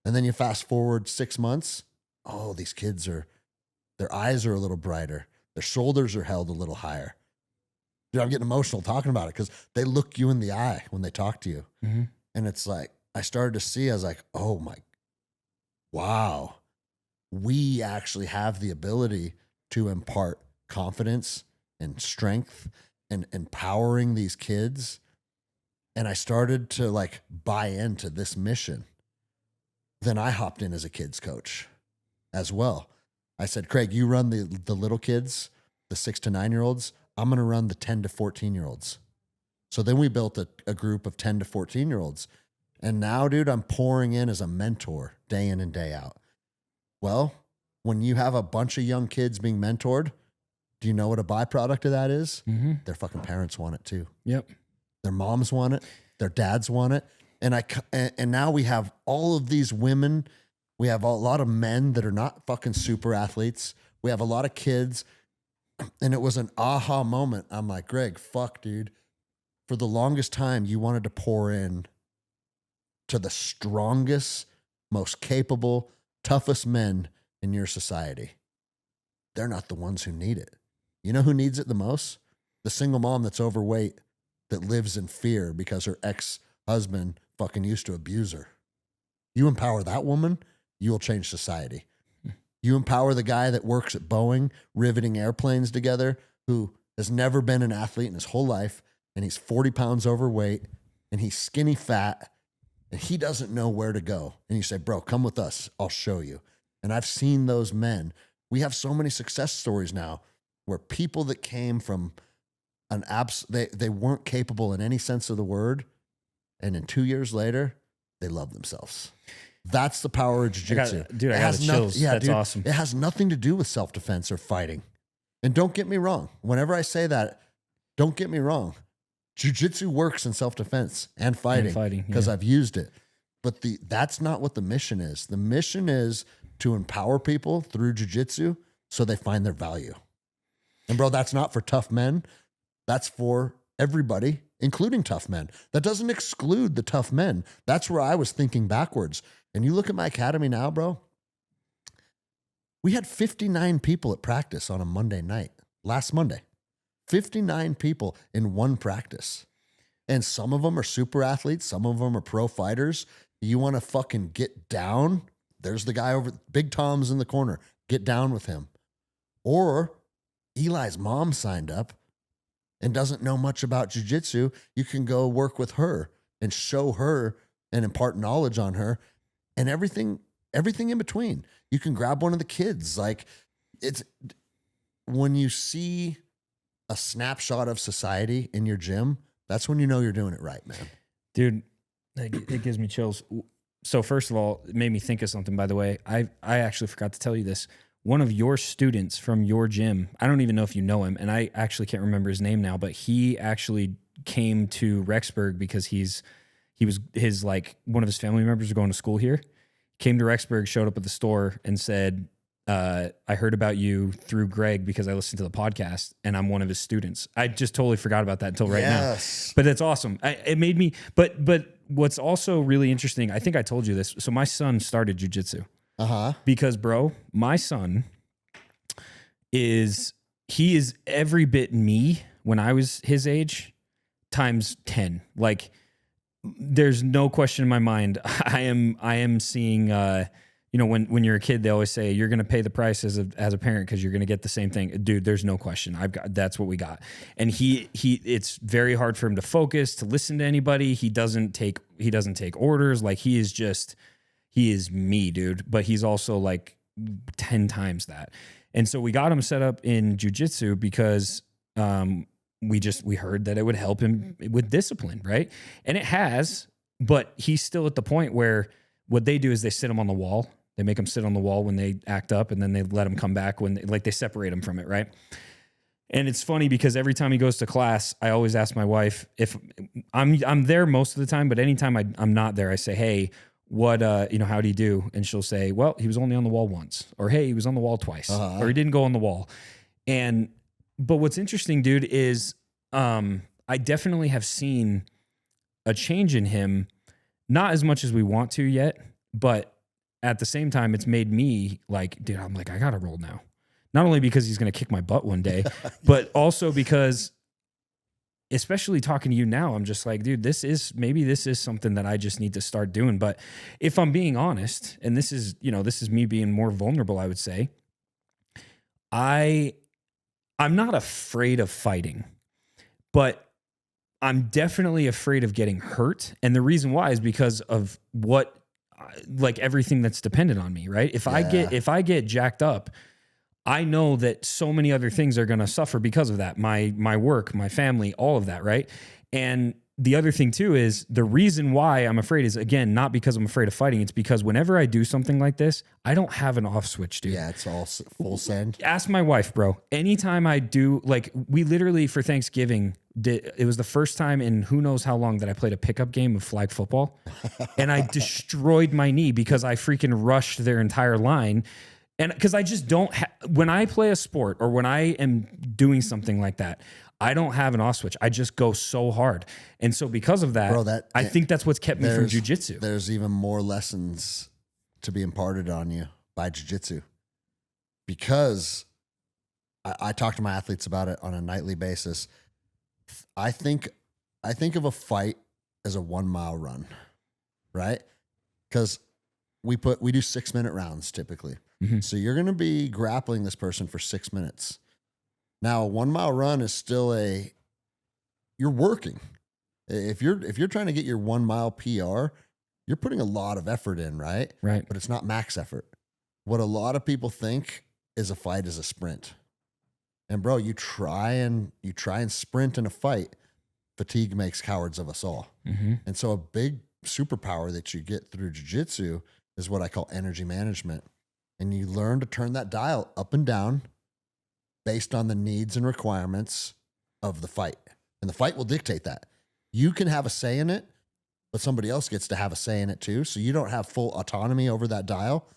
And then you fast forward 6 months. Oh, these kids their eyes are a little brighter. Their shoulders are held a little higher. Dude, I'm getting emotional talking about it because they look you in the eye when they talk to you. Mm-hmm. And it's like, I started to see, I was like, oh my, wow. We actually have the ability to impart confidence and strength and empowering these kids. And I started to like buy into this mission. Then I hopped in as a kids coach as well. I said, Craig, you run the little kids, the 6 to 9 year olds. I'm going to run the 10 to 14 year olds. So then we built a group of 10 to 14 year olds. And now, dude, I'm pouring in as a mentor day in and day out. Well, when you have a bunch of young kids being mentored, do you know what a byproduct of that is? Mm-hmm. Their fucking parents want it too. Yep. Their moms want it. Their dads want it. And now we have all of these women. We have a lot of men that are not fucking super athletes. We have a lot of kids. And it was an aha moment. I'm like, Greg, fuck, dude. For the longest time, you wanted to pour in to the strongest, most capable, toughest men in your society. They're not the ones who need it. You know who needs it the most? The single mom that's overweight that lives in fear because her ex-husband fucking used to abuse her. You empower that woman, you will change society. You empower the guy that works at Boeing, riveting airplanes together, who has never been an athlete in his whole life, and he's 40 pounds overweight, and he's skinny fat, and he doesn't know where to go. And you say, bro, come with us. I'll show you. And I've seen those men. We have so many success stories now where people that came from they weren't capable in any sense of the word, and in 2 years later, they love themselves. That's the power of jiu-jitsu. Dude, I got the chills. Yeah, that's dude, awesome. It has nothing to do with self-defense or fighting. And don't get me wrong. Whenever I say that, don't get me wrong. Jiu-jitsu works in self-defense and fighting because I've used it. But that's not what the mission is. The mission is to empower people through jiu-jitsu so they find their value. And bro, that's not for tough men. That's for everybody, including tough men. That doesn't exclude the tough men. That's where I was thinking backwards. And you look at my academy now, bro, we had 59 people at practice on a Monday night, last Monday. 59 people in one practice. And some of them are super athletes. Some of them are pro fighters. You want to fucking get down? There's the guy over, Big Tom's in the corner. Get down with him. Or Eli's mom signed up and doesn't know much about jiu-jitsu. You can go work with her and show her and impart knowledge on her and everything in between. You can grab one of the kids. Like, it's when you see a snapshot of society in your gym, that's when you know you're doing it right, man. Dude, it gives me chills. So first of all, it made me think of something, by the way. I actually forgot to tell you this. One of your students from your gym, I don't even know if you know him, and I actually can't remember his name now, but he actually came to Rexburg because one of his family members are going to school here. Came to Rexburg, showed up at the store and said, I heard about you through Greg because I listened to the podcast and I'm one of his students. I just totally forgot about that until right now. But that's awesome. It made me, but what's also really interesting, I think I told you this. So my son started jiu-jitsu. Because bro, my son he is every bit me when I was his age times 10. Like, there's no question in my mind. I am seeing, when you're a kid, they always say you're going to pay the price as a parent because you're going to get the same thing. Dude, there's no question. That's what we got. And it's very hard for him to focus, to listen to anybody. He doesn't take orders. Like, he is me, dude. But he's also like 10 times that. And so we got him set up in jiu-jitsu because, we heard that it would help him with discipline, right? And it has, but he's still at the point where what they do is they sit him on the wall. They make him sit on the wall when they act up, and then they let him come back when they separate him from it, right? And it's funny because every time he goes to class, I always ask my wife if I'm there most of the time, but anytime I'm not there, I say, hey, what, how'd he do? And she'll say, well, he was only on the wall once, or hey, he was on the wall twice, or he didn't go on the wall. But what's interesting, dude, is I definitely have seen a change in him, not as much as we want to yet, but at the same time, it's made me like, dude, I'm like, I got to roll now. Not only because he's going to kick my butt one day, but also because especially talking to you now, I'm just like, dude, this is something that I just need to start doing. But if I'm being honest, and this is me being more vulnerable, I would say, I'm not afraid of fighting, but I'm definitely afraid of getting hurt. And the reason why is because of like everything that's dependent on me, right? If I get jacked up, I know that so many other things are going to suffer because of that. My work, my family, all of that, right? And the other thing too is the reason why I'm afraid is, again, not because I'm afraid of fighting. It's because whenever I do something like this, I don't have an off switch, dude. Yeah, it's all full send. Ask my wife, bro. Anytime I do, like, we literally for Thanksgiving it was the first time in who knows how long that I played a pickup game of flag football, and I destroyed my knee because I freaking rushed their entire line. And because I just don't when I play a sport or when I am doing something like that, I don't have an off switch. I just go so hard. And so because of that, Bro, I think that's what's kept me from jiu-jitsu. There's even more lessons to be imparted on you by jiu-jitsu. Because I talk to my athletes about it on a nightly basis. I think of a fight as a 1 mile run, right? Because we do 6-minute rounds typically. Mm-hmm. So you're going to be grappling this person for 6 minutes. Now, a 1 mile run is still you're working. If you're trying to get your 1 mile PR, you're putting a lot of effort in, right? Right. But it's not max effort. What a lot of people think is a fight is a sprint. And bro, you try and sprint in a fight. Fatigue makes cowards of us all. Mm-hmm. And so a big superpower that you get through jiu-jitsu is what I call energy management. And you learn to turn that dial up and down based on the needs and requirements of the fight. And the fight will dictate that. You can have a say in it, but somebody else gets to have a say in it too. So you don't have full autonomy over that dial,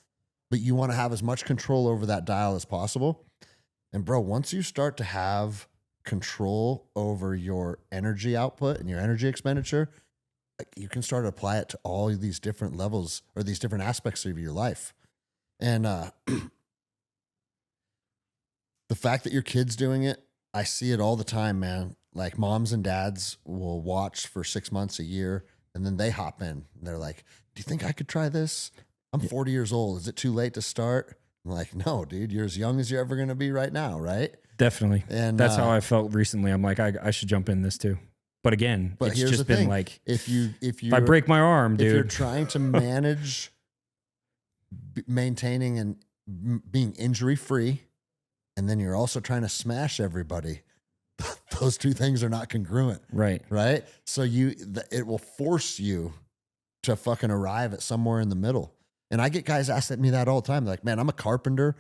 but you want to have as much control over that dial as possible. And bro, once you start to have control over your energy output and your energy expenditure, you can start to apply it to all of these different levels or these different aspects of your life. And the fact that your kid's doing it, I see it all the time, man. Like moms and dads will watch for 6 months, a year, and then they hop in. And they're like, do you think I could try this? I'm 40 years old. Is it too late to start? I'm like, no, dude, you're as young as you're ever going to be right now, right? Definitely. And that's how I felt recently. I'm like, I should jump in this too. But again, it's here's just the been thing. like, if I break my arm, dude. If you're trying to manage maintaining and being injury free, and then you're also trying to smash everybody, those two things are not congruent. Right. Right. So it will force you to fucking arrive at somewhere in the middle. And I get guys asked me that all the time. They're like, man, I'm a carpenter.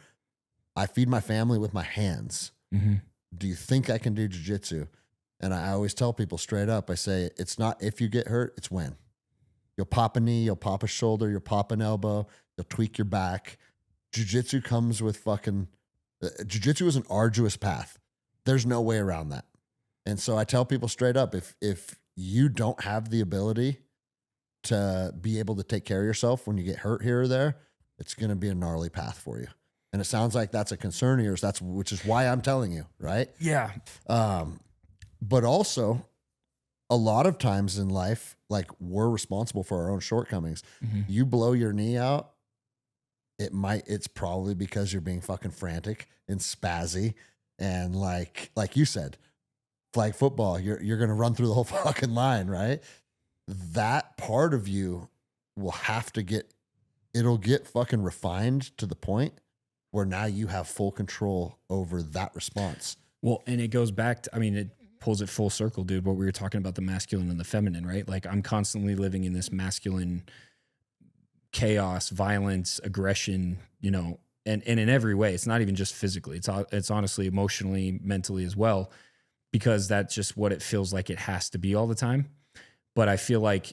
I feed my family with my hands. Mm-hmm. Do you think I can do jiu-jitsu? And I always tell people straight up, I say, it's not if you get hurt, it's when. You'll pop a knee, you'll pop a shoulder, you'll pop an elbow, you'll tweak your back. Jiu-jitsu comes with jiu-jitsu is an arduous path. There's no way around that. And so I tell people straight up, if you don't have the ability to be able to take care of yourself when you get hurt here or there, it's going to be a gnarly path for you. And it sounds like that's a concern of yours. Which is why I'm telling you, right? Yeah. But also, a lot of times in life, like we're responsible for our own shortcomings. Mm-hmm. You blow your knee out, it's probably because you're being fucking frantic and spazzy. And like you said, flag football, you're going to run through the whole fucking line, right? That part of you will have to it'll get fucking refined to the point where now you have full control over that response. Well, and it goes back to, it pulls it full circle, dude, what we were talking about, the masculine and the feminine, right? Like I'm constantly living in this masculine chaos, violence, aggression, and in every way. It's not even just physically. It's honestly emotionally, mentally as well, because that's just what it feels like it has to be all the time. But I feel like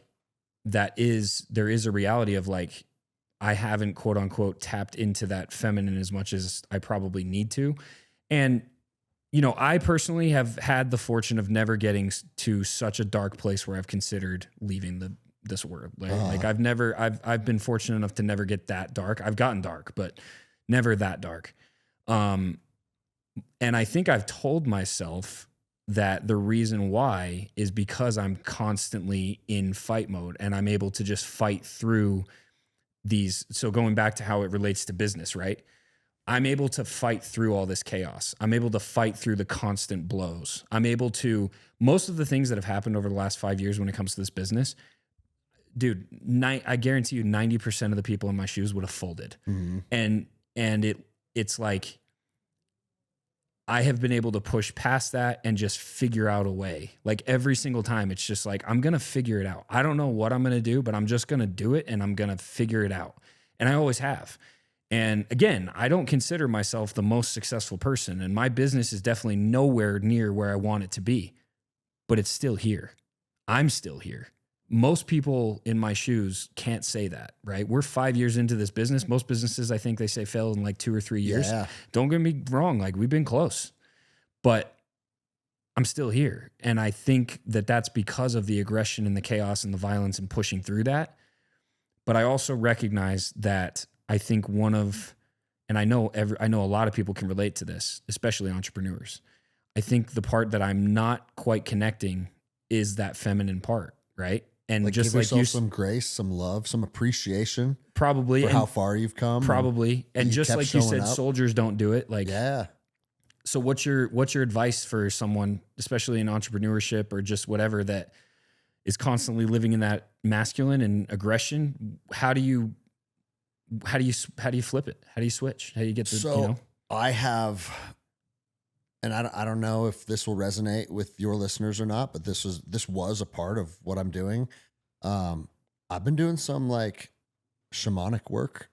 there is a reality of like, I haven't quote unquote tapped into that feminine as much as I probably need to. And, I personally have had the fortune of never getting to such a dark place where I've considered leaving this world. Like I've been fortunate enough to never get that dark. I've gotten dark, but never that dark. And I think I've told myself that the reason why is because I'm constantly in fight mode and I'm able to just fight through these. So going back to how it relates to business, right? I'm able to fight through all this chaos. I'm able to fight through the constant blows. I'm able to, most of the things that have happened over the last 5 years when it comes to this business, dude, I guarantee you 90% of the people in my shoes would have folded. Mm-hmm. And it's like, I have been able to push past that and just figure out a way. Like every single time, it's just like, I'm going to figure it out. I don't know what I'm going to do, but I'm just going to do it and I'm going to figure it out. And I always have. And again, I don't consider myself the most successful person, and my business is definitely nowhere near where I want it to be, but it's still here. I'm still here. Most people in my shoes can't say that, right? We're 5 years into this business. Most businesses, I think they say fail in like 2 or 3 years. Yeah. Don't get me wrong. Like we've been close, but I'm still here. And I think that that's because of the aggression and the chaos and the violence and pushing through that. But I also recognize that I think and I know a lot of people can relate to this, especially entrepreneurs. I think the part that I'm not quite connecting is that feminine part, right? And Like just give like yourself some grace, some love, some appreciation probably for and how far you've come. probably. And you just kept like you showing said, up. soldiers don't do it. Like, Yeah. so what's your advice for someone, especially in entrepreneurship or just whatever, that is constantly living in that masculine and aggression? How do you flip it? How do you switch? How do you get the, So I have, and I don't know if this will resonate with your listeners or not, but this was a part of what I'm doing. I've been doing some like shamanic work,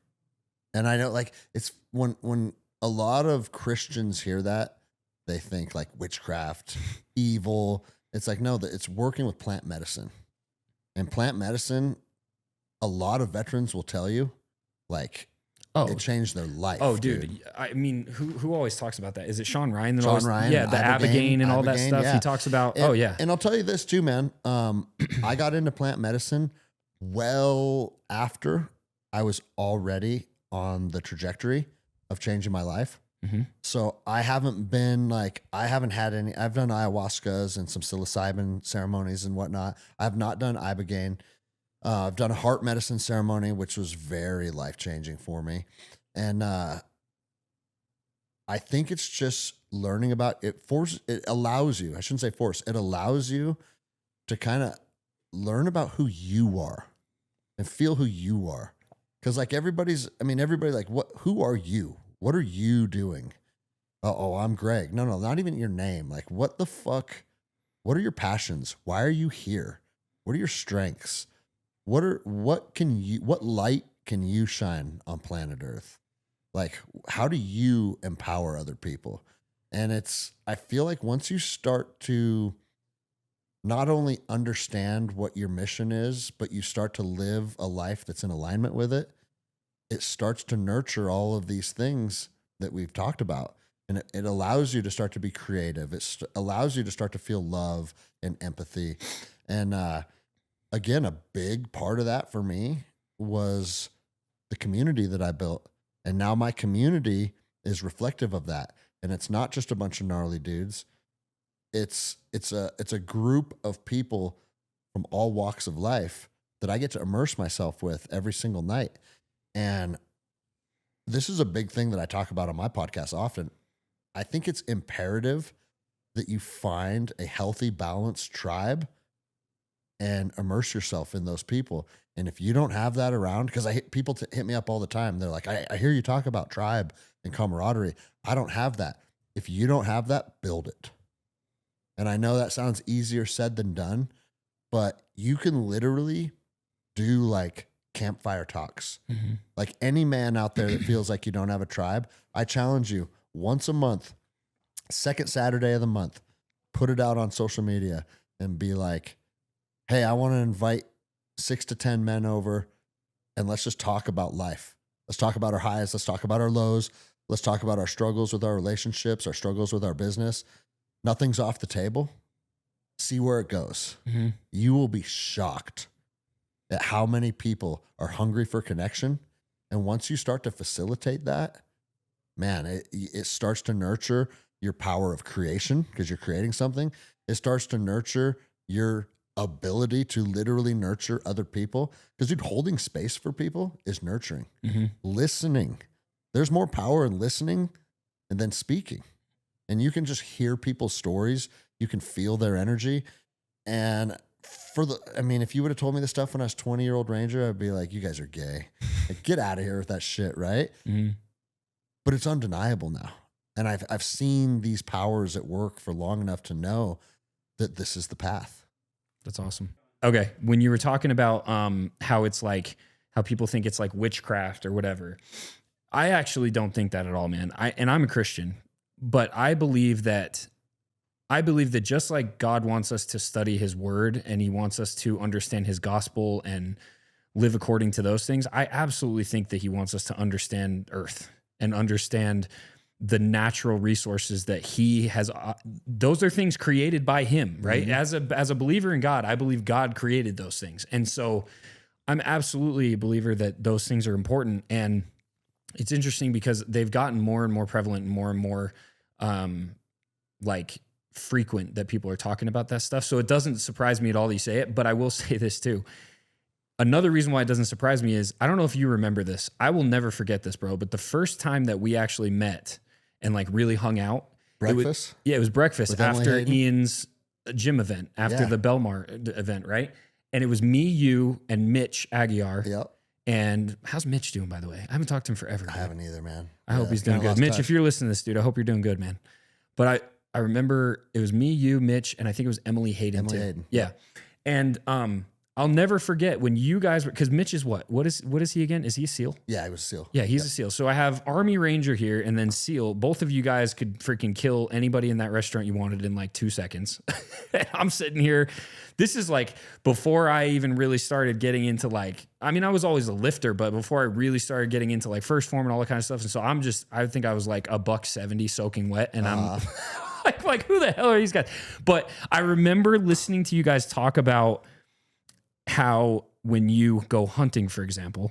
and I know like it's when a lot of Christians hear that, they think like witchcraft, evil. It's like, no, it's working with plant medicine, and plant medicine, a lot of veterans will tell you, like, it changed their life. Oh, dude. I mean, who always talks about that? Is it Sean Ryan? Sean Ryan, yeah, the Ibogaine and all that Ibogaine, stuff. yeah. He talks about. And, yeah. And I'll tell you this too, man. I got into plant medicine well after I was already on the trajectory of changing my life. Mm-hmm. So I haven't had any. I've done ayahuascas and some psilocybin ceremonies and whatnot. I have not done Ibogaine. I've done a heart medicine ceremony, which was very life-changing for me. And I think it's just learning about it. It allows you, I shouldn't say force, it allows you to kind of learn about who you are and feel who you are. Because like everybody like, who are you? What are you doing? Oh, I'm Greg. No, not even your name. Like, what the fuck? What are your passions? Why are you here? What are your strengths? What light can you shine on planet Earth? Like, how do you empower other people? And I feel like once you start to not only understand what your mission is, but you start to live a life that's in alignment with it, it starts to nurture all of these things that we've talked about. And it allows you to start to be creative. It allows you to start to feel love and empathy. And, again, a big part of that for me was the community that I built. And now my community is reflective of that. And it's not just a bunch of gnarly dudes. It's a group of people from all walks of life that I get to immerse myself with every single night. And this is a big thing that I talk about on my podcast often. I think it's imperative that you find a healthy, balanced tribe and immerse yourself in those people. And if you don't have that around, because people hit me up all the time. They're like, I hear you talk about tribe and camaraderie. I don't have that. If you don't have that, build it. And I know that sounds easier said than done, but you can literally do like campfire talks. Mm-hmm. Like any man out there that feels like you don't have a tribe, I challenge you once a month, second Saturday of the month, put it out on social media and be like, hey, I want to invite 6 to 10 men over and let's just talk about life. Let's talk about our highs. Let's talk about our lows. Let's talk about our struggles with our relationships, our struggles with our business. Nothing's off the table. See where it goes. Mm-hmm. You will be shocked at how many people are hungry for connection. And once you start to facilitate that, man, it starts to nurture your power of creation because you're creating something. It starts to nurture your ability to literally nurture other people. Because, dude, holding space for people is nurturing. Listening. There's more power in listening and then speaking. And you can just hear people's stories. You can feel their energy. And if you would have told me this stuff when I was 20-year-old Ranger, I'd be like, you guys are gay. Like, get out of here with that shit, right? But it's undeniable now. And I've seen these powers at work for long enough to know that this is the path. That's awesome. Okay. When you were talking about how it's like, how people think it's like witchcraft or whatever, I actually don't think that at all, man. I'm a Christian, but I believe that just like God wants us to study his word and he wants us to understand his gospel and live according to those things, I absolutely think that he wants us to understand earth and understand the natural resources that he has. Those are things created by him, right? As a believer in God, I believe God created those things. And so I'm absolutely a believer that those things are important. And it's interesting because they've gotten more and more prevalent and more like frequent that people are talking about that stuff. So it doesn't surprise me at all that you say it, but I will say this too. Another reason why it doesn't surprise me is, I don't know if you remember this. I will never forget this, bro. But the first time that we actually met and like really hung out. Breakfast? It was breakfast With after Ian's gym event, after the Belmar event, right? And it was me, you, and Mitch Aguiar. Yep. And how's Mitch doing, by the way? I haven't talked to him forever. I haven't either, man. I hope he's doing good. Mitch, if you're listening to this, dude, I hope you're doing good, man. But I remember it was me, you, Mitch, and I think it was Emily Hayden too. Hayden. Yeah. And I'll never forget when you guys were, because Mitch is what? What is he again? Is he a SEAL? Yeah, he was a SEAL. Yeah, he's a SEAL. So I have Army Ranger here and then SEAL. Both of you guys could freaking kill anybody in that restaurant you wanted in like 2 seconds. I'm sitting here. This is like before I even really started getting into like, I mean, I was always a lifter, but before I really started getting into like first form and all that kind of stuff. And so I think I was like $170 soaking wet and I'm like, who the hell are these guys? But I remember listening to you guys talk about how when you go hunting, for example,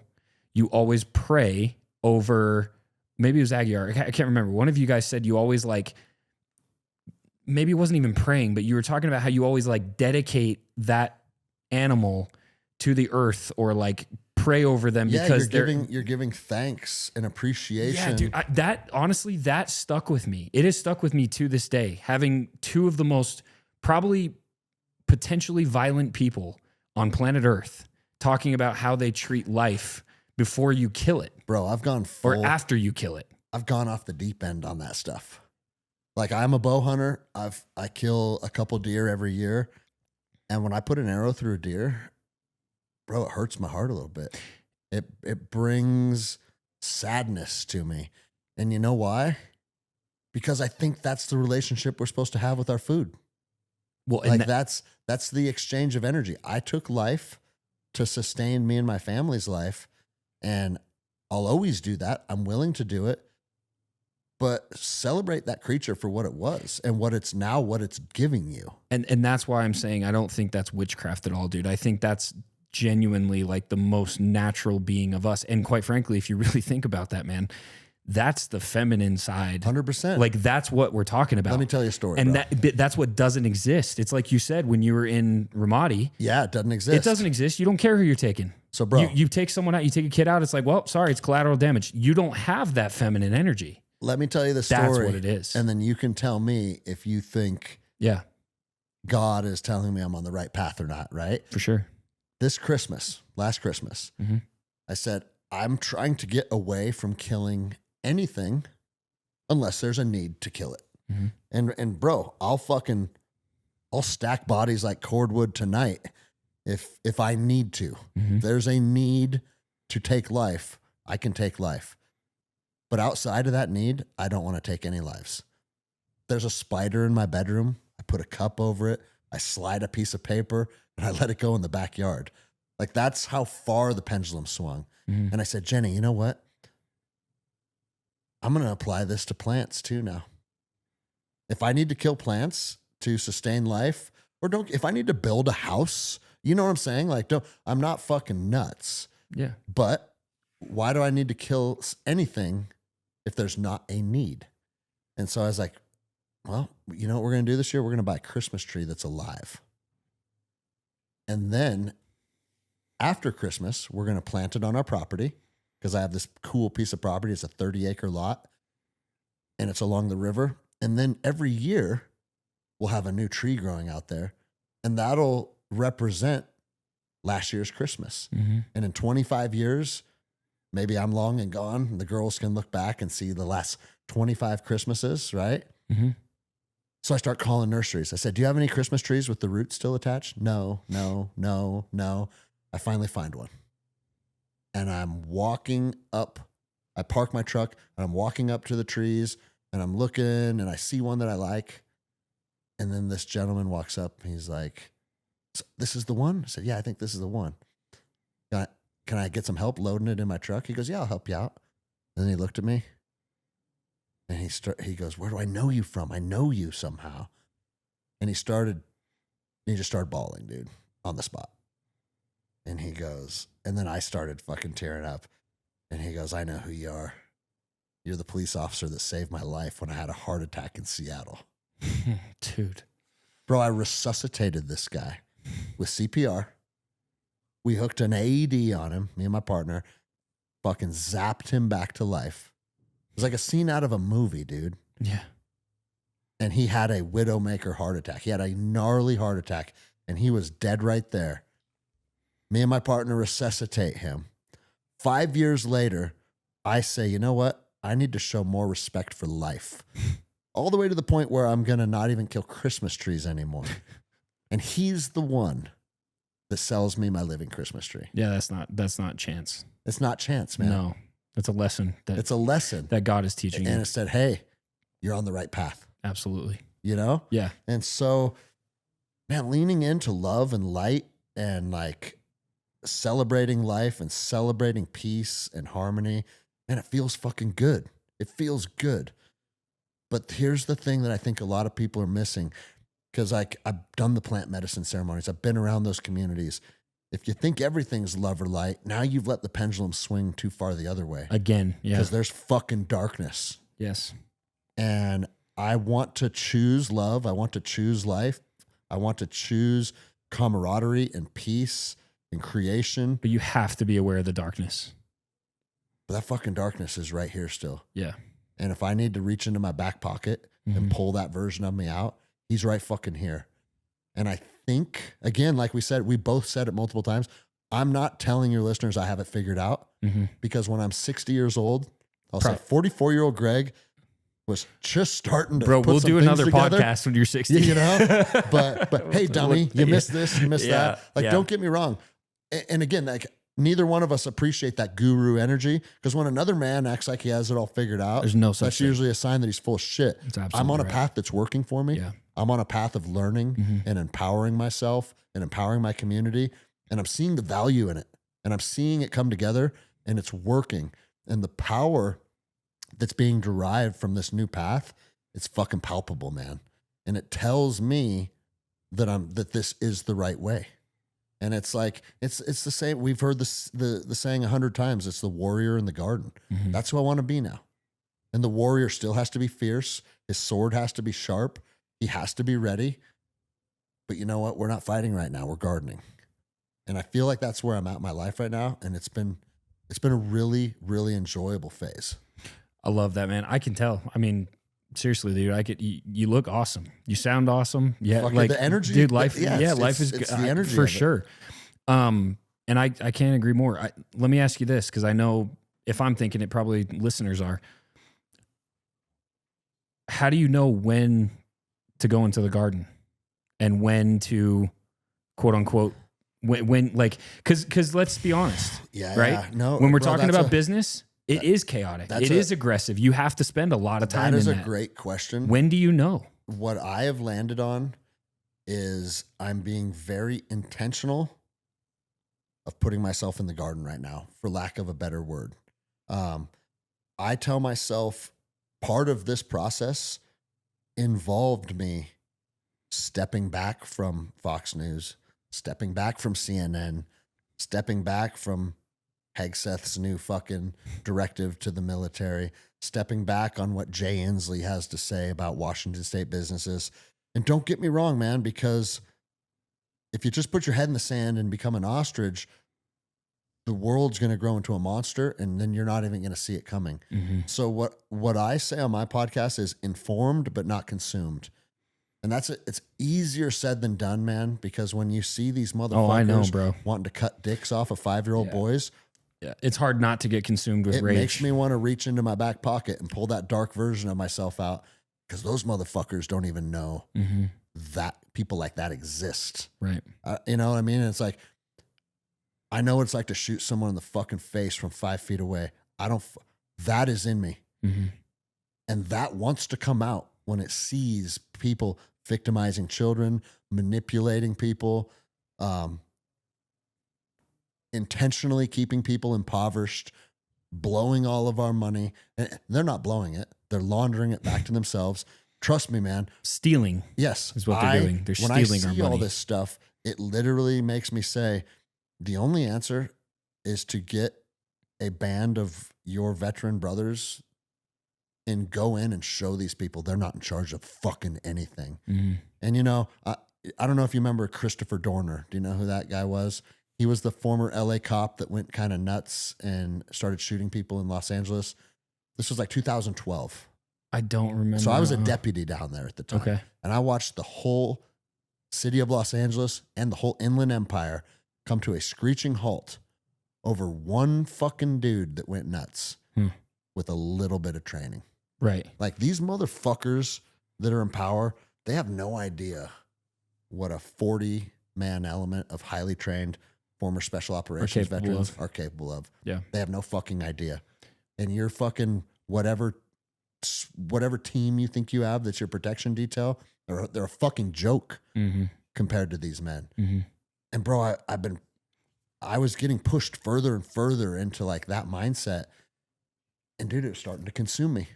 you always pray over, maybe it was Aguiar. I can't remember. One of you guys said you always like, maybe it wasn't even praying, but you were talking about how you always like dedicate that animal to the earth or like pray over them because you're giving thanks and appreciation. Yeah, dude, that honestly, that stuck with me. It has stuck with me to this day, having two of the most probably potentially violent people on planet Earth talking about how they treat life before you kill it. Bro, I've gone or after you kill it. I've gone off the deep end on that stuff. Like, I'm a bow hunter. I kill a couple deer every year. And when I put an arrow through a deer, bro, it hurts my heart a little bit. It brings sadness to me. And you know why? Because I think that's the relationship we're supposed to have with our food. Well, like that's the exchange of energy. I took life to sustain me and my family's life, and I'll always do that. I'm willing to do it, but celebrate that creature for what it was and what it's now, what it's giving you. And that's why I'm saying I don't think that's witchcraft at all, dude. I think that's genuinely like the most natural being of us. And quite frankly, if you really think about that, man, that's the feminine side. 100%. Like, that's what we're talking about. Let me tell you a story. And bro. that's what doesn't exist. It's like you said when you were in Ramadi. Yeah, it doesn't exist. It doesn't exist. You don't care who you're taking. So, bro, you take someone out, you take a kid out. It's like, well, sorry, it's collateral damage. You don't have that feminine energy. Let me tell you the story. That's what it is. And then you can tell me if you think God is telling me I'm on the right path or not, right? For sure. Last Christmas, I said, I'm trying to get away from killing anything unless there's a need to kill it. And bro, I'll stack bodies like cordwood tonight if I need to. If there's a need to take life, I can take life. But outside of that need, I don't want to take any lives. There's a spider in my bedroom. I put a cup over it. I slide a piece of paper and I let it go in the backyard. Like, that's how far the pendulum swung. And I said, Jenny, you know what? I'm going to apply this to plants too now. If I need to kill plants to sustain life, if I need to build a house, you know what I'm saying? Like, I'm not fucking nuts. Yeah. But why do I need to kill anything if there's not a need? And so I was like, well, you know what we're going to do this year? We're going to buy a Christmas tree that's alive. And then after Christmas, we're going to plant it on our property because I have this cool piece of property. It's a 30-acre lot and it's along the river. And then every year we'll have a new tree growing out there and that'll represent last year's Christmas. Mm-hmm. And in 25 years, maybe I'm long and gone. And the girls can look back and see the last 25 Christmases, right? Mm-hmm. So I start calling nurseries. I said, do you have any Christmas trees with the roots still attached? No. I finally find one. And I'm walking up. I park my truck and I'm walking up to the trees and I'm looking and I see one that I like. And then this gentleman walks up and he's like, this is the one? I said, yeah, I think this is the one. Can I get some help loading it in my truck? He goes, yeah, I'll help you out. And then he looked at me and he goes, where do I know you from? I know you somehow. And he just started bawling, dude, on the spot. And he goes, and then I started fucking tearing up. And he goes, I know who you are. You're the police officer that saved my life when I had a heart attack in Seattle. Dude. Bro, I resuscitated this guy with CPR. We hooked an AED on him, me and my partner, fucking zapped him back to life. It was like a scene out of a movie, dude. Yeah. And he had a widowmaker heart attack. He had a gnarly heart attack and he was dead right there. Me and my partner resuscitate him. 5 years later, I say, you know what? I need to show more respect for life. All the way to the point where I'm going to not even kill Christmas trees anymore. And he's the one that sells me my living Christmas tree. Yeah, that's not chance. It's not chance, man. No, it's a lesson. It's a lesson that God is teaching and you. it said, hey, you're on the right path. Absolutely. You know? Yeah. And so, man, leaning into love and light and like celebrating life and celebrating peace and harmony, man, it feels fucking good. It feels good. But here's the thing that I think a lot of people are missing, because like I've done the plant medicine ceremonies. I've been around those communities. If you think everything's love or light, now you've let the pendulum swing too far the other way. Again, yeah. Because there's fucking darkness. Yes. And I want to choose love. I want to choose life. I want to choose camaraderie and peace and creation. But you have to be aware of the darkness. But that fucking darkness is right here still. Yeah. And if I need to reach into my back pocket and pull that version of me out, he's right fucking here. And I think, again, like we said, we both said it multiple times, I'm not telling your listeners I have it figured out, because when I'm 60 years old, I'll say 44-year-old Greg was just starting to put we'll some do things another together. podcast when you're 60. You know? But hey, dummy, you missed this, you missed that. Like, yeah. don't get me wrong. And again, like, neither one of us appreciate that guru energy, because when another man acts like he has it all figured out, There's no such that's thing. usually a sign that he's full of shit. I'm on a path that's working for me. Yeah. I'm on a path of learning and empowering myself and empowering my community. And I'm seeing the value in it, and I'm seeing it come together, and it's working. And the power that's being derived from this new path, it's fucking palpable, man. And it tells me that this is the right way. And it's like, it's the same. We've heard this, the saying 100 times. It's the warrior in the garden. That's who I want to be now. And the warrior still has to be fierce. His sword has to be sharp. He has to be ready. But you know what? We're not fighting right now. We're gardening. And I feel like that's where I'm at in my life right now. And it's been a really, really enjoyable phase. I love that, man. I can tell. I mean, seriously, dude, you look awesome. You sound awesome. Yeah. Fucking like the energy, dude, life. yeah, life is it's the energy for of it. sure. And I can't agree more. Let me ask you this, because I know if I'm thinking it, probably listeners are. How do you know when to go into the garden and when to, quote unquote, when like, because let's be honest, right? No, when we're bro, talking about business, it is chaotic. It is aggressive. You have to spend a lot of time. That is in a great question. When do you know? What I have landed on is I'm being very intentional of putting myself in the garden right now, for lack of a better word. I tell myself part of this process involved me stepping back from Fox News, stepping back from CNN, stepping back from Hegseth's new fucking directive to the military, stepping back on what Jay Inslee has to say about Washington State businesses. And don't get me wrong, man, because if you just put your head in the sand and become an ostrich, the world's going to grow into a monster, and then you're not even going to see it coming. Mm-hmm. So what I say on my podcast is informed but not consumed. And that's it. It's easier said than done, man, because when you see these motherfuckers I know, bro, wanting to cut dicks off of 5-year-old boys, yeah, it's hard not to get consumed with rage. It makes me want to reach into my back pocket and pull that dark version of myself out, because those motherfuckers don't even know that people like that exist. Right. You know what I mean? And it's like, I know what it's like to shoot someone in the fucking face from 5 feet away. That is in me. Mm-hmm. And that wants to come out when it sees people victimizing children, manipulating people, intentionally keeping people impoverished, blowing all of our money. And they're not blowing it. They're laundering it back to themselves. Trust me, man. Stealing. Yes. Is what they're doing. They're stealing our money. When I see all this stuff, it literally makes me say, the only answer is to get a band of your veteran brothers and go in and show these people they're not in charge of fucking anything. Mm-hmm. And, you know, I don't know if you remember Christopher Dorner. Do you know who that guy was? He was the former LA cop that went kind of nuts and started shooting people in Los Angeles. This was like 2012. I don't remember. So I was a deputy down there at the time. Okay. And I watched the whole city of Los Angeles and the whole Inland Empire come to a screeching halt over one fucking dude that went nuts with a little bit of training. Right. Like, these motherfuckers that are in power, they have no idea what a 40-man element of highly trained former special operations veterans are capable of. Yeah. They have no fucking idea. And your fucking whatever team you think you have that's your protection detail, they're a fucking joke compared to these men. Mm-hmm. And bro, I was getting pushed further and further into like that mindset, and dude, it was starting to consume me.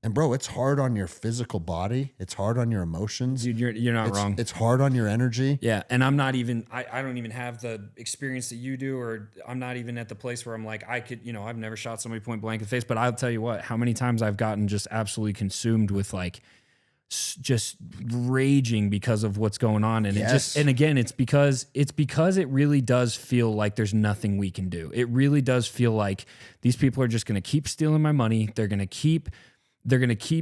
And bro, it's hard on your physical body. It's hard on your emotions. Dude, you're not wrong. It's hard on your energy. Yeah. And I'm not even, I don't even have the experience that you do, or I'm not even at the place where I'm like, I could, I've never shot somebody point blank in the face, but I'll tell you what, how many times I've gotten just absolutely consumed with like, just raging because of what's going on. And and again, it's because it really does feel like there's nothing we can do. It really does feel like these people are just going to keep stealing my money. They're going to keep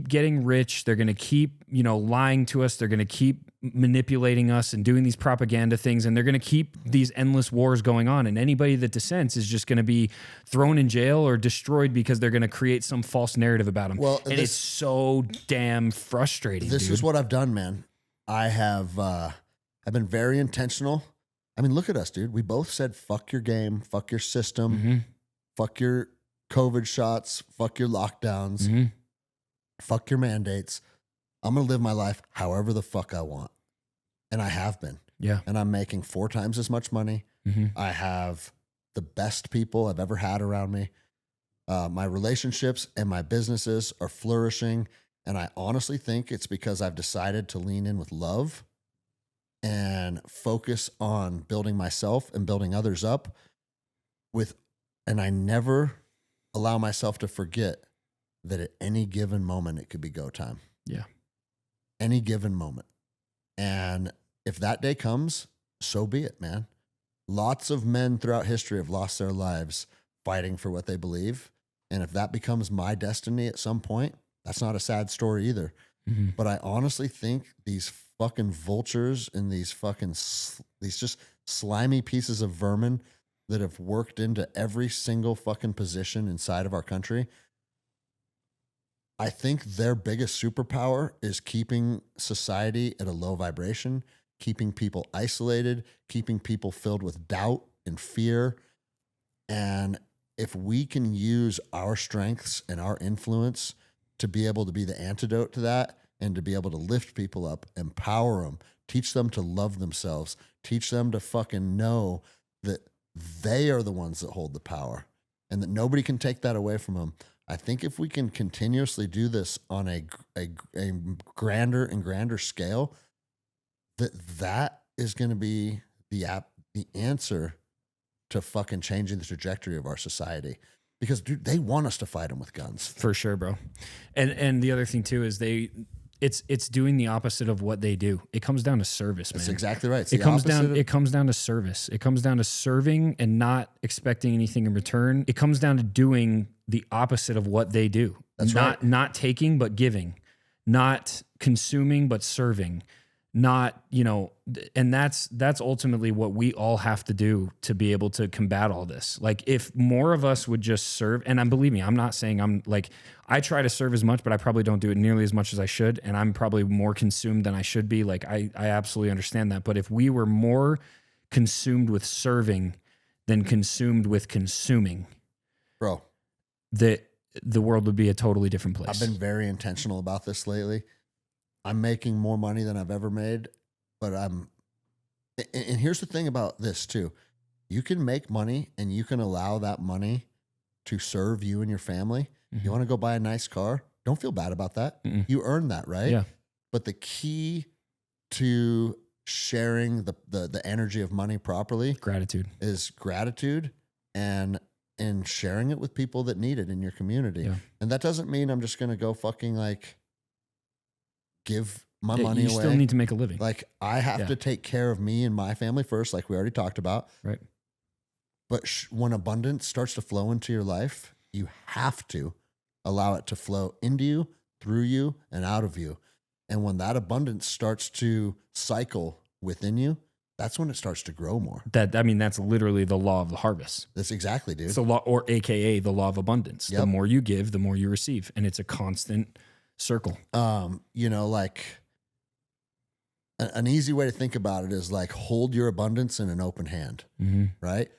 getting rich. They're going to keep, lying to us. They're going to keep manipulating us and doing these propaganda things. And they're going to keep these endless wars going on. And anybody that dissents is just going to be thrown in jail or destroyed because they're going to create some false narrative about them. Well, and it's so damn frustrating. This is what I've done, man. I have, I've been very intentional. I mean, look at us, dude. We both said, fuck your game, fuck your system, fuck your COVID shots, fuck your lockdowns. Fuck your mandates. I'm going to live my life however the fuck I want. And I have been. Yeah. And I'm making 4 times as much money. I have the best people I've ever had around me. My relationships and my businesses are flourishing. And I honestly think it's because I've decided to lean in with love and focus on building myself and building others up and I never allow myself to forget that at any given moment, it could be go time. Yeah. Any given moment. And if that day comes, so be it, man. Lots of men throughout history have lost their lives fighting for what they believe. And if that becomes my destiny at some point, that's not a sad story either. But I honestly think these fucking vultures and these just slimy pieces of vermin that have worked into every single fucking position inside of our country, I think their biggest superpower is keeping society at a low vibration, keeping people isolated, keeping people filled with doubt and fear. And if we can use our strengths and our influence to be able to be the antidote to that and to be able to lift people up, empower them, teach them to love themselves, teach them to fucking know that they are the ones that hold the power and that nobody can take that away from them. I think if we can continuously do this on a grander and grander scale, that is going to be the answer to fucking changing the trajectory of our society. Because, dude, they want us to fight them with guns. For sure, bro. And the other thing too is it's doing the opposite of what they do. It comes down to service, man. That's exactly right. It's It the comes opposite down. of- It comes down to service. It comes down to serving and not expecting anything in return. It comes down to doing the opposite of what they do. That's not not taking but giving, not consuming but serving, not and that's ultimately what we all have to do to be able to combat all this. Like if more of us would just serve, and believe me, I'm not saying I'm like, I try to serve as much, but I probably don't do it nearly as much as I should. And I'm probably more consumed than I should be. Like I absolutely understand that. But if we were more consumed with serving than consumed with consuming, bro, the world would be a totally different place. I've been very intentional about this lately. I'm making more money than I've ever made, but and here's the thing about this too. You can make money and you can allow that money to serve you and your family. Mm-hmm. You want to go buy a nice car? Don't feel bad about that. Mm-mm. You earned that, right? Yeah. But the key to sharing the energy of money properly Gratitude. is gratitude and sharing it with people that need it in your community. Yeah. And that doesn't mean I'm just going to go fucking like give my money You away. still need to make a living. Like I have to take care of me and my family first, like we already talked about. Right. But when abundance starts to flow into your life, you have to allow it to flow into you, through you, and out of you. And when that abundance starts to cycle within you, that's when it starts to grow more. That's literally the law of the harvest. That's exactly, dude. It's the law, or AKA the law of abundance. Yep. The more you give, the more you receive. And it's a constant circle. Like an easy way to think about it is like hold your abundance in an open hand, right?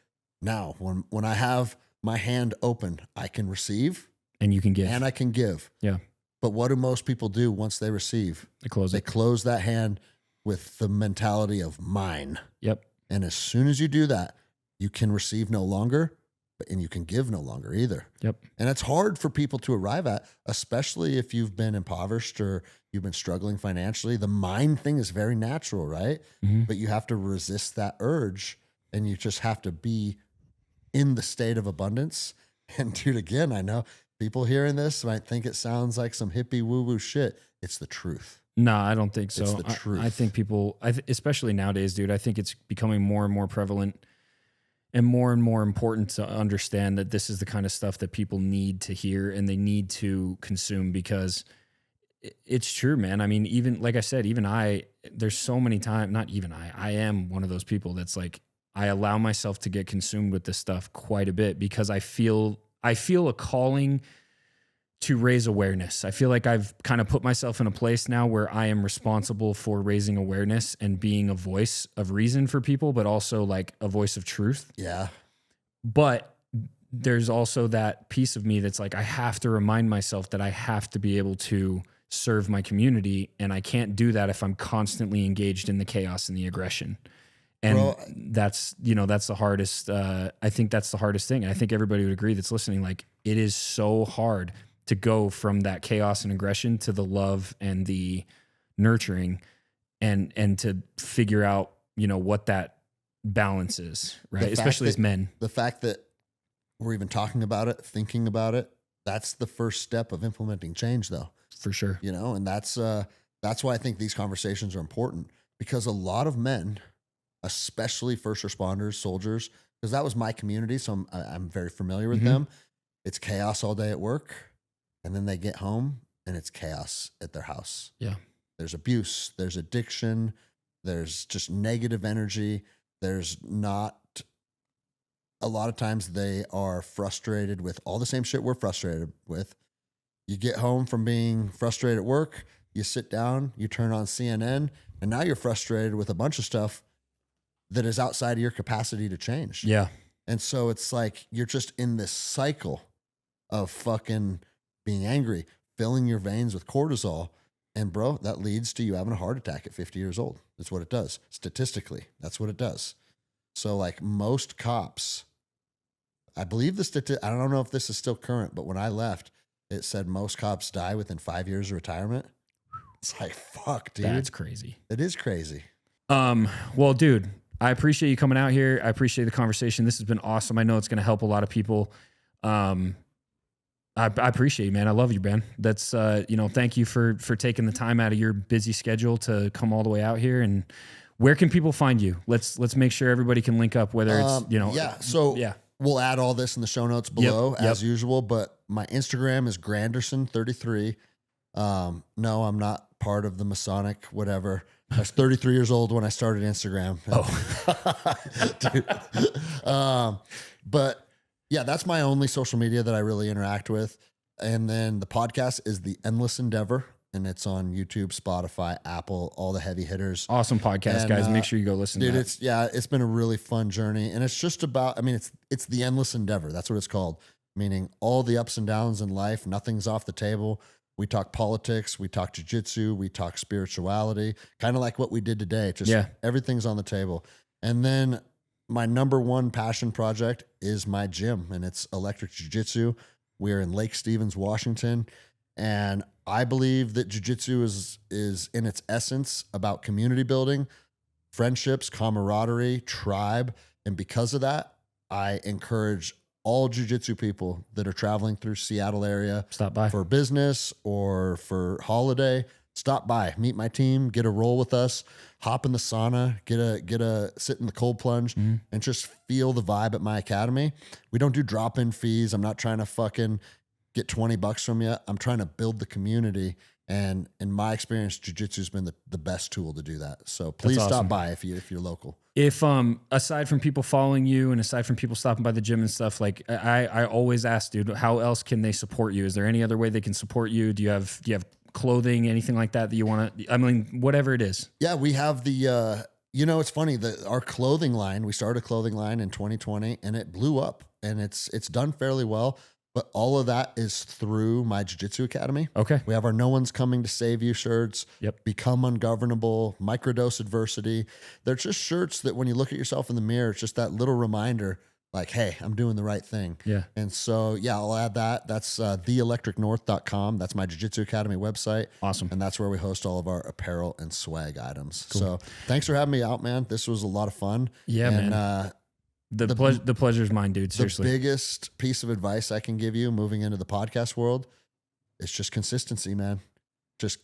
Now, when I have my hand open, I can receive and you can give and I can give. Yeah. But what do most people do once they receive? They close They it. close that hand with the mentality of mine. Yep. And as soon as you do that, you can receive no longer, and you can give no longer either. Yep. And it's hard for people to arrive at, especially if you've been impoverished or you've been struggling financially. The mind thing is very natural, right? Mm-hmm. But you have to resist that urge, and you just have to be in the state of abundance. And dude, again, I know people hearing this might think it sounds like some hippie woo-woo shit. It's the truth. No, I don't think so. It's the truth. I think people, especially nowadays, dude, I think it's becoming more and more prevalent and more important to understand that this is the kind of stuff that people need to hear and they need to consume, because it's true, man. I mean, even like I said, there's so many times, not even I am one of those people that's like, I allow myself to get consumed with this stuff quite a bit because I feel a calling to raise awareness. I feel like I've kind of put myself in a place now where I am responsible for raising awareness and being a voice of reason for people, but also like a voice of truth. Yeah. But there's also that piece of me that's like, I have to remind myself that I have to be able to serve my community. And I can't do that if I'm constantly engaged in the chaos and the aggression. And Bro, that's the hardest. I think that's the hardest thing. And I think everybody would agree that's listening. Like, it is so hard to go from that chaos and aggression to the love and the nurturing and to figure out, what that balance is, right? Especially as men. The fact that we're even talking about it, thinking about it, that's the first step of implementing change, though. For sure. And that's why I think these conversations are important, because a lot of men, especially first responders, soldiers, because that was my community, so I'm very familiar with them. It's chaos all day at work, and then they get home and it's chaos at their house. Yeah. There's abuse, there's addiction, there's just negative energy. There's not, a lot of times they are frustrated with all the same shit we're frustrated with. You get home from being frustrated at work, you sit down, you turn on CNN, and now you're frustrated with a bunch of stuff that is outside of your capacity to change. Yeah. And so it's like you're just in this cycle of fucking being angry, filling your veins with cortisol. And bro, that leads to you having a heart attack at 50 years old. That's what it does. Statistically, that's what it does. So like most cops, I believe I don't know if this is still current, but when I left, it said most cops die within 5 years of retirement. It's like, fuck, dude. That's crazy. It is crazy. Well, dude, I appreciate you coming out here. I appreciate the conversation. This has been awesome. I know it's going to help a lot of people. I appreciate you, man. I love you, man. That's, thank you for taking the time out of your busy schedule to come all the way out here. And where can people find you? Let's make sure everybody can link up, whether it's, So we'll add all this in the show notes below as usual, but my Instagram is Granderson33. No, I'm not part of the Masonic, whatever. I was 33 years old when I started Instagram. But yeah, that's my only social media that I really interact with. And then the podcast is The Endless Endeavor, and it's on YouTube, Spotify, Apple, all the heavy hitters. Awesome podcast, guys. Make sure you go listen to that. It's been a really fun journey. And it's just about, it's the endless endeavor. That's what it's called. Meaning all the ups and downs in life, nothing's off the table. We talk politics, we talk jiu-jitsu, we talk spirituality, kind of like what we did today. Just everything's on the table. And then my number one passion project is my gym, and it's Electric Jiu-Jitsu. We're in Lake Stevens, Washington. And I believe that jiu-jitsu is in its essence about community building, friendships, camaraderie, tribe. And because of that, I encourage all jiu-jitsu people that are traveling through Seattle area, stop by for business or for holiday, stop by, meet my team, get a roll with us, hop in the sauna, get a sit in the cold plunge, and just feel the vibe at my academy. We don't do drop-in fees. I'm not trying to fucking get $20 from you. I'm trying to build the community. And in my experience, jiu-jitsu has been the best tool to do that. So please stop by if you're local. If aside from people following you and aside from people stopping by the gym and stuff, like I always ask, dude, how else can they support you? Is there any other way they can support you? Do you have clothing, anything like that you want to? I mean, whatever it is. Yeah, we have the. It's funny that our clothing line. We started a clothing line in 2020, and it blew up, and it's done fairly well. But all of that is through my Jiu-Jitsu Academy. Okay. We have our No One's Coming to Save You shirts. Yep. Become Ungovernable, Microdose Adversity. They're just shirts that when you look at yourself in the mirror, it's just that little reminder, like, hey, I'm doing the right thing. Yeah. And so, I'll add that. That's theelectricnorth.com. That's my Jiu-Jitsu Academy website. Awesome. And that's where we host all of our apparel and swag items. Cool. So thanks for having me out, man. This was a lot of fun. Yeah, man. The pleasure's mine, dude. Seriously. The biggest piece of advice I can give you moving into the podcast world is just consistency, man. Just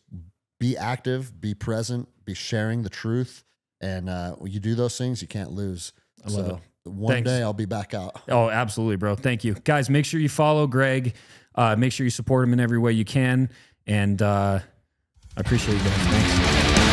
be active, be present, be sharing the truth. And when you do those things, you can't lose. I love it. One day I'll be back out. Oh, absolutely, bro. Thank you. Guys, make sure you follow Greg. Make sure you support him in every way you can. And I appreciate you guys. Thanks.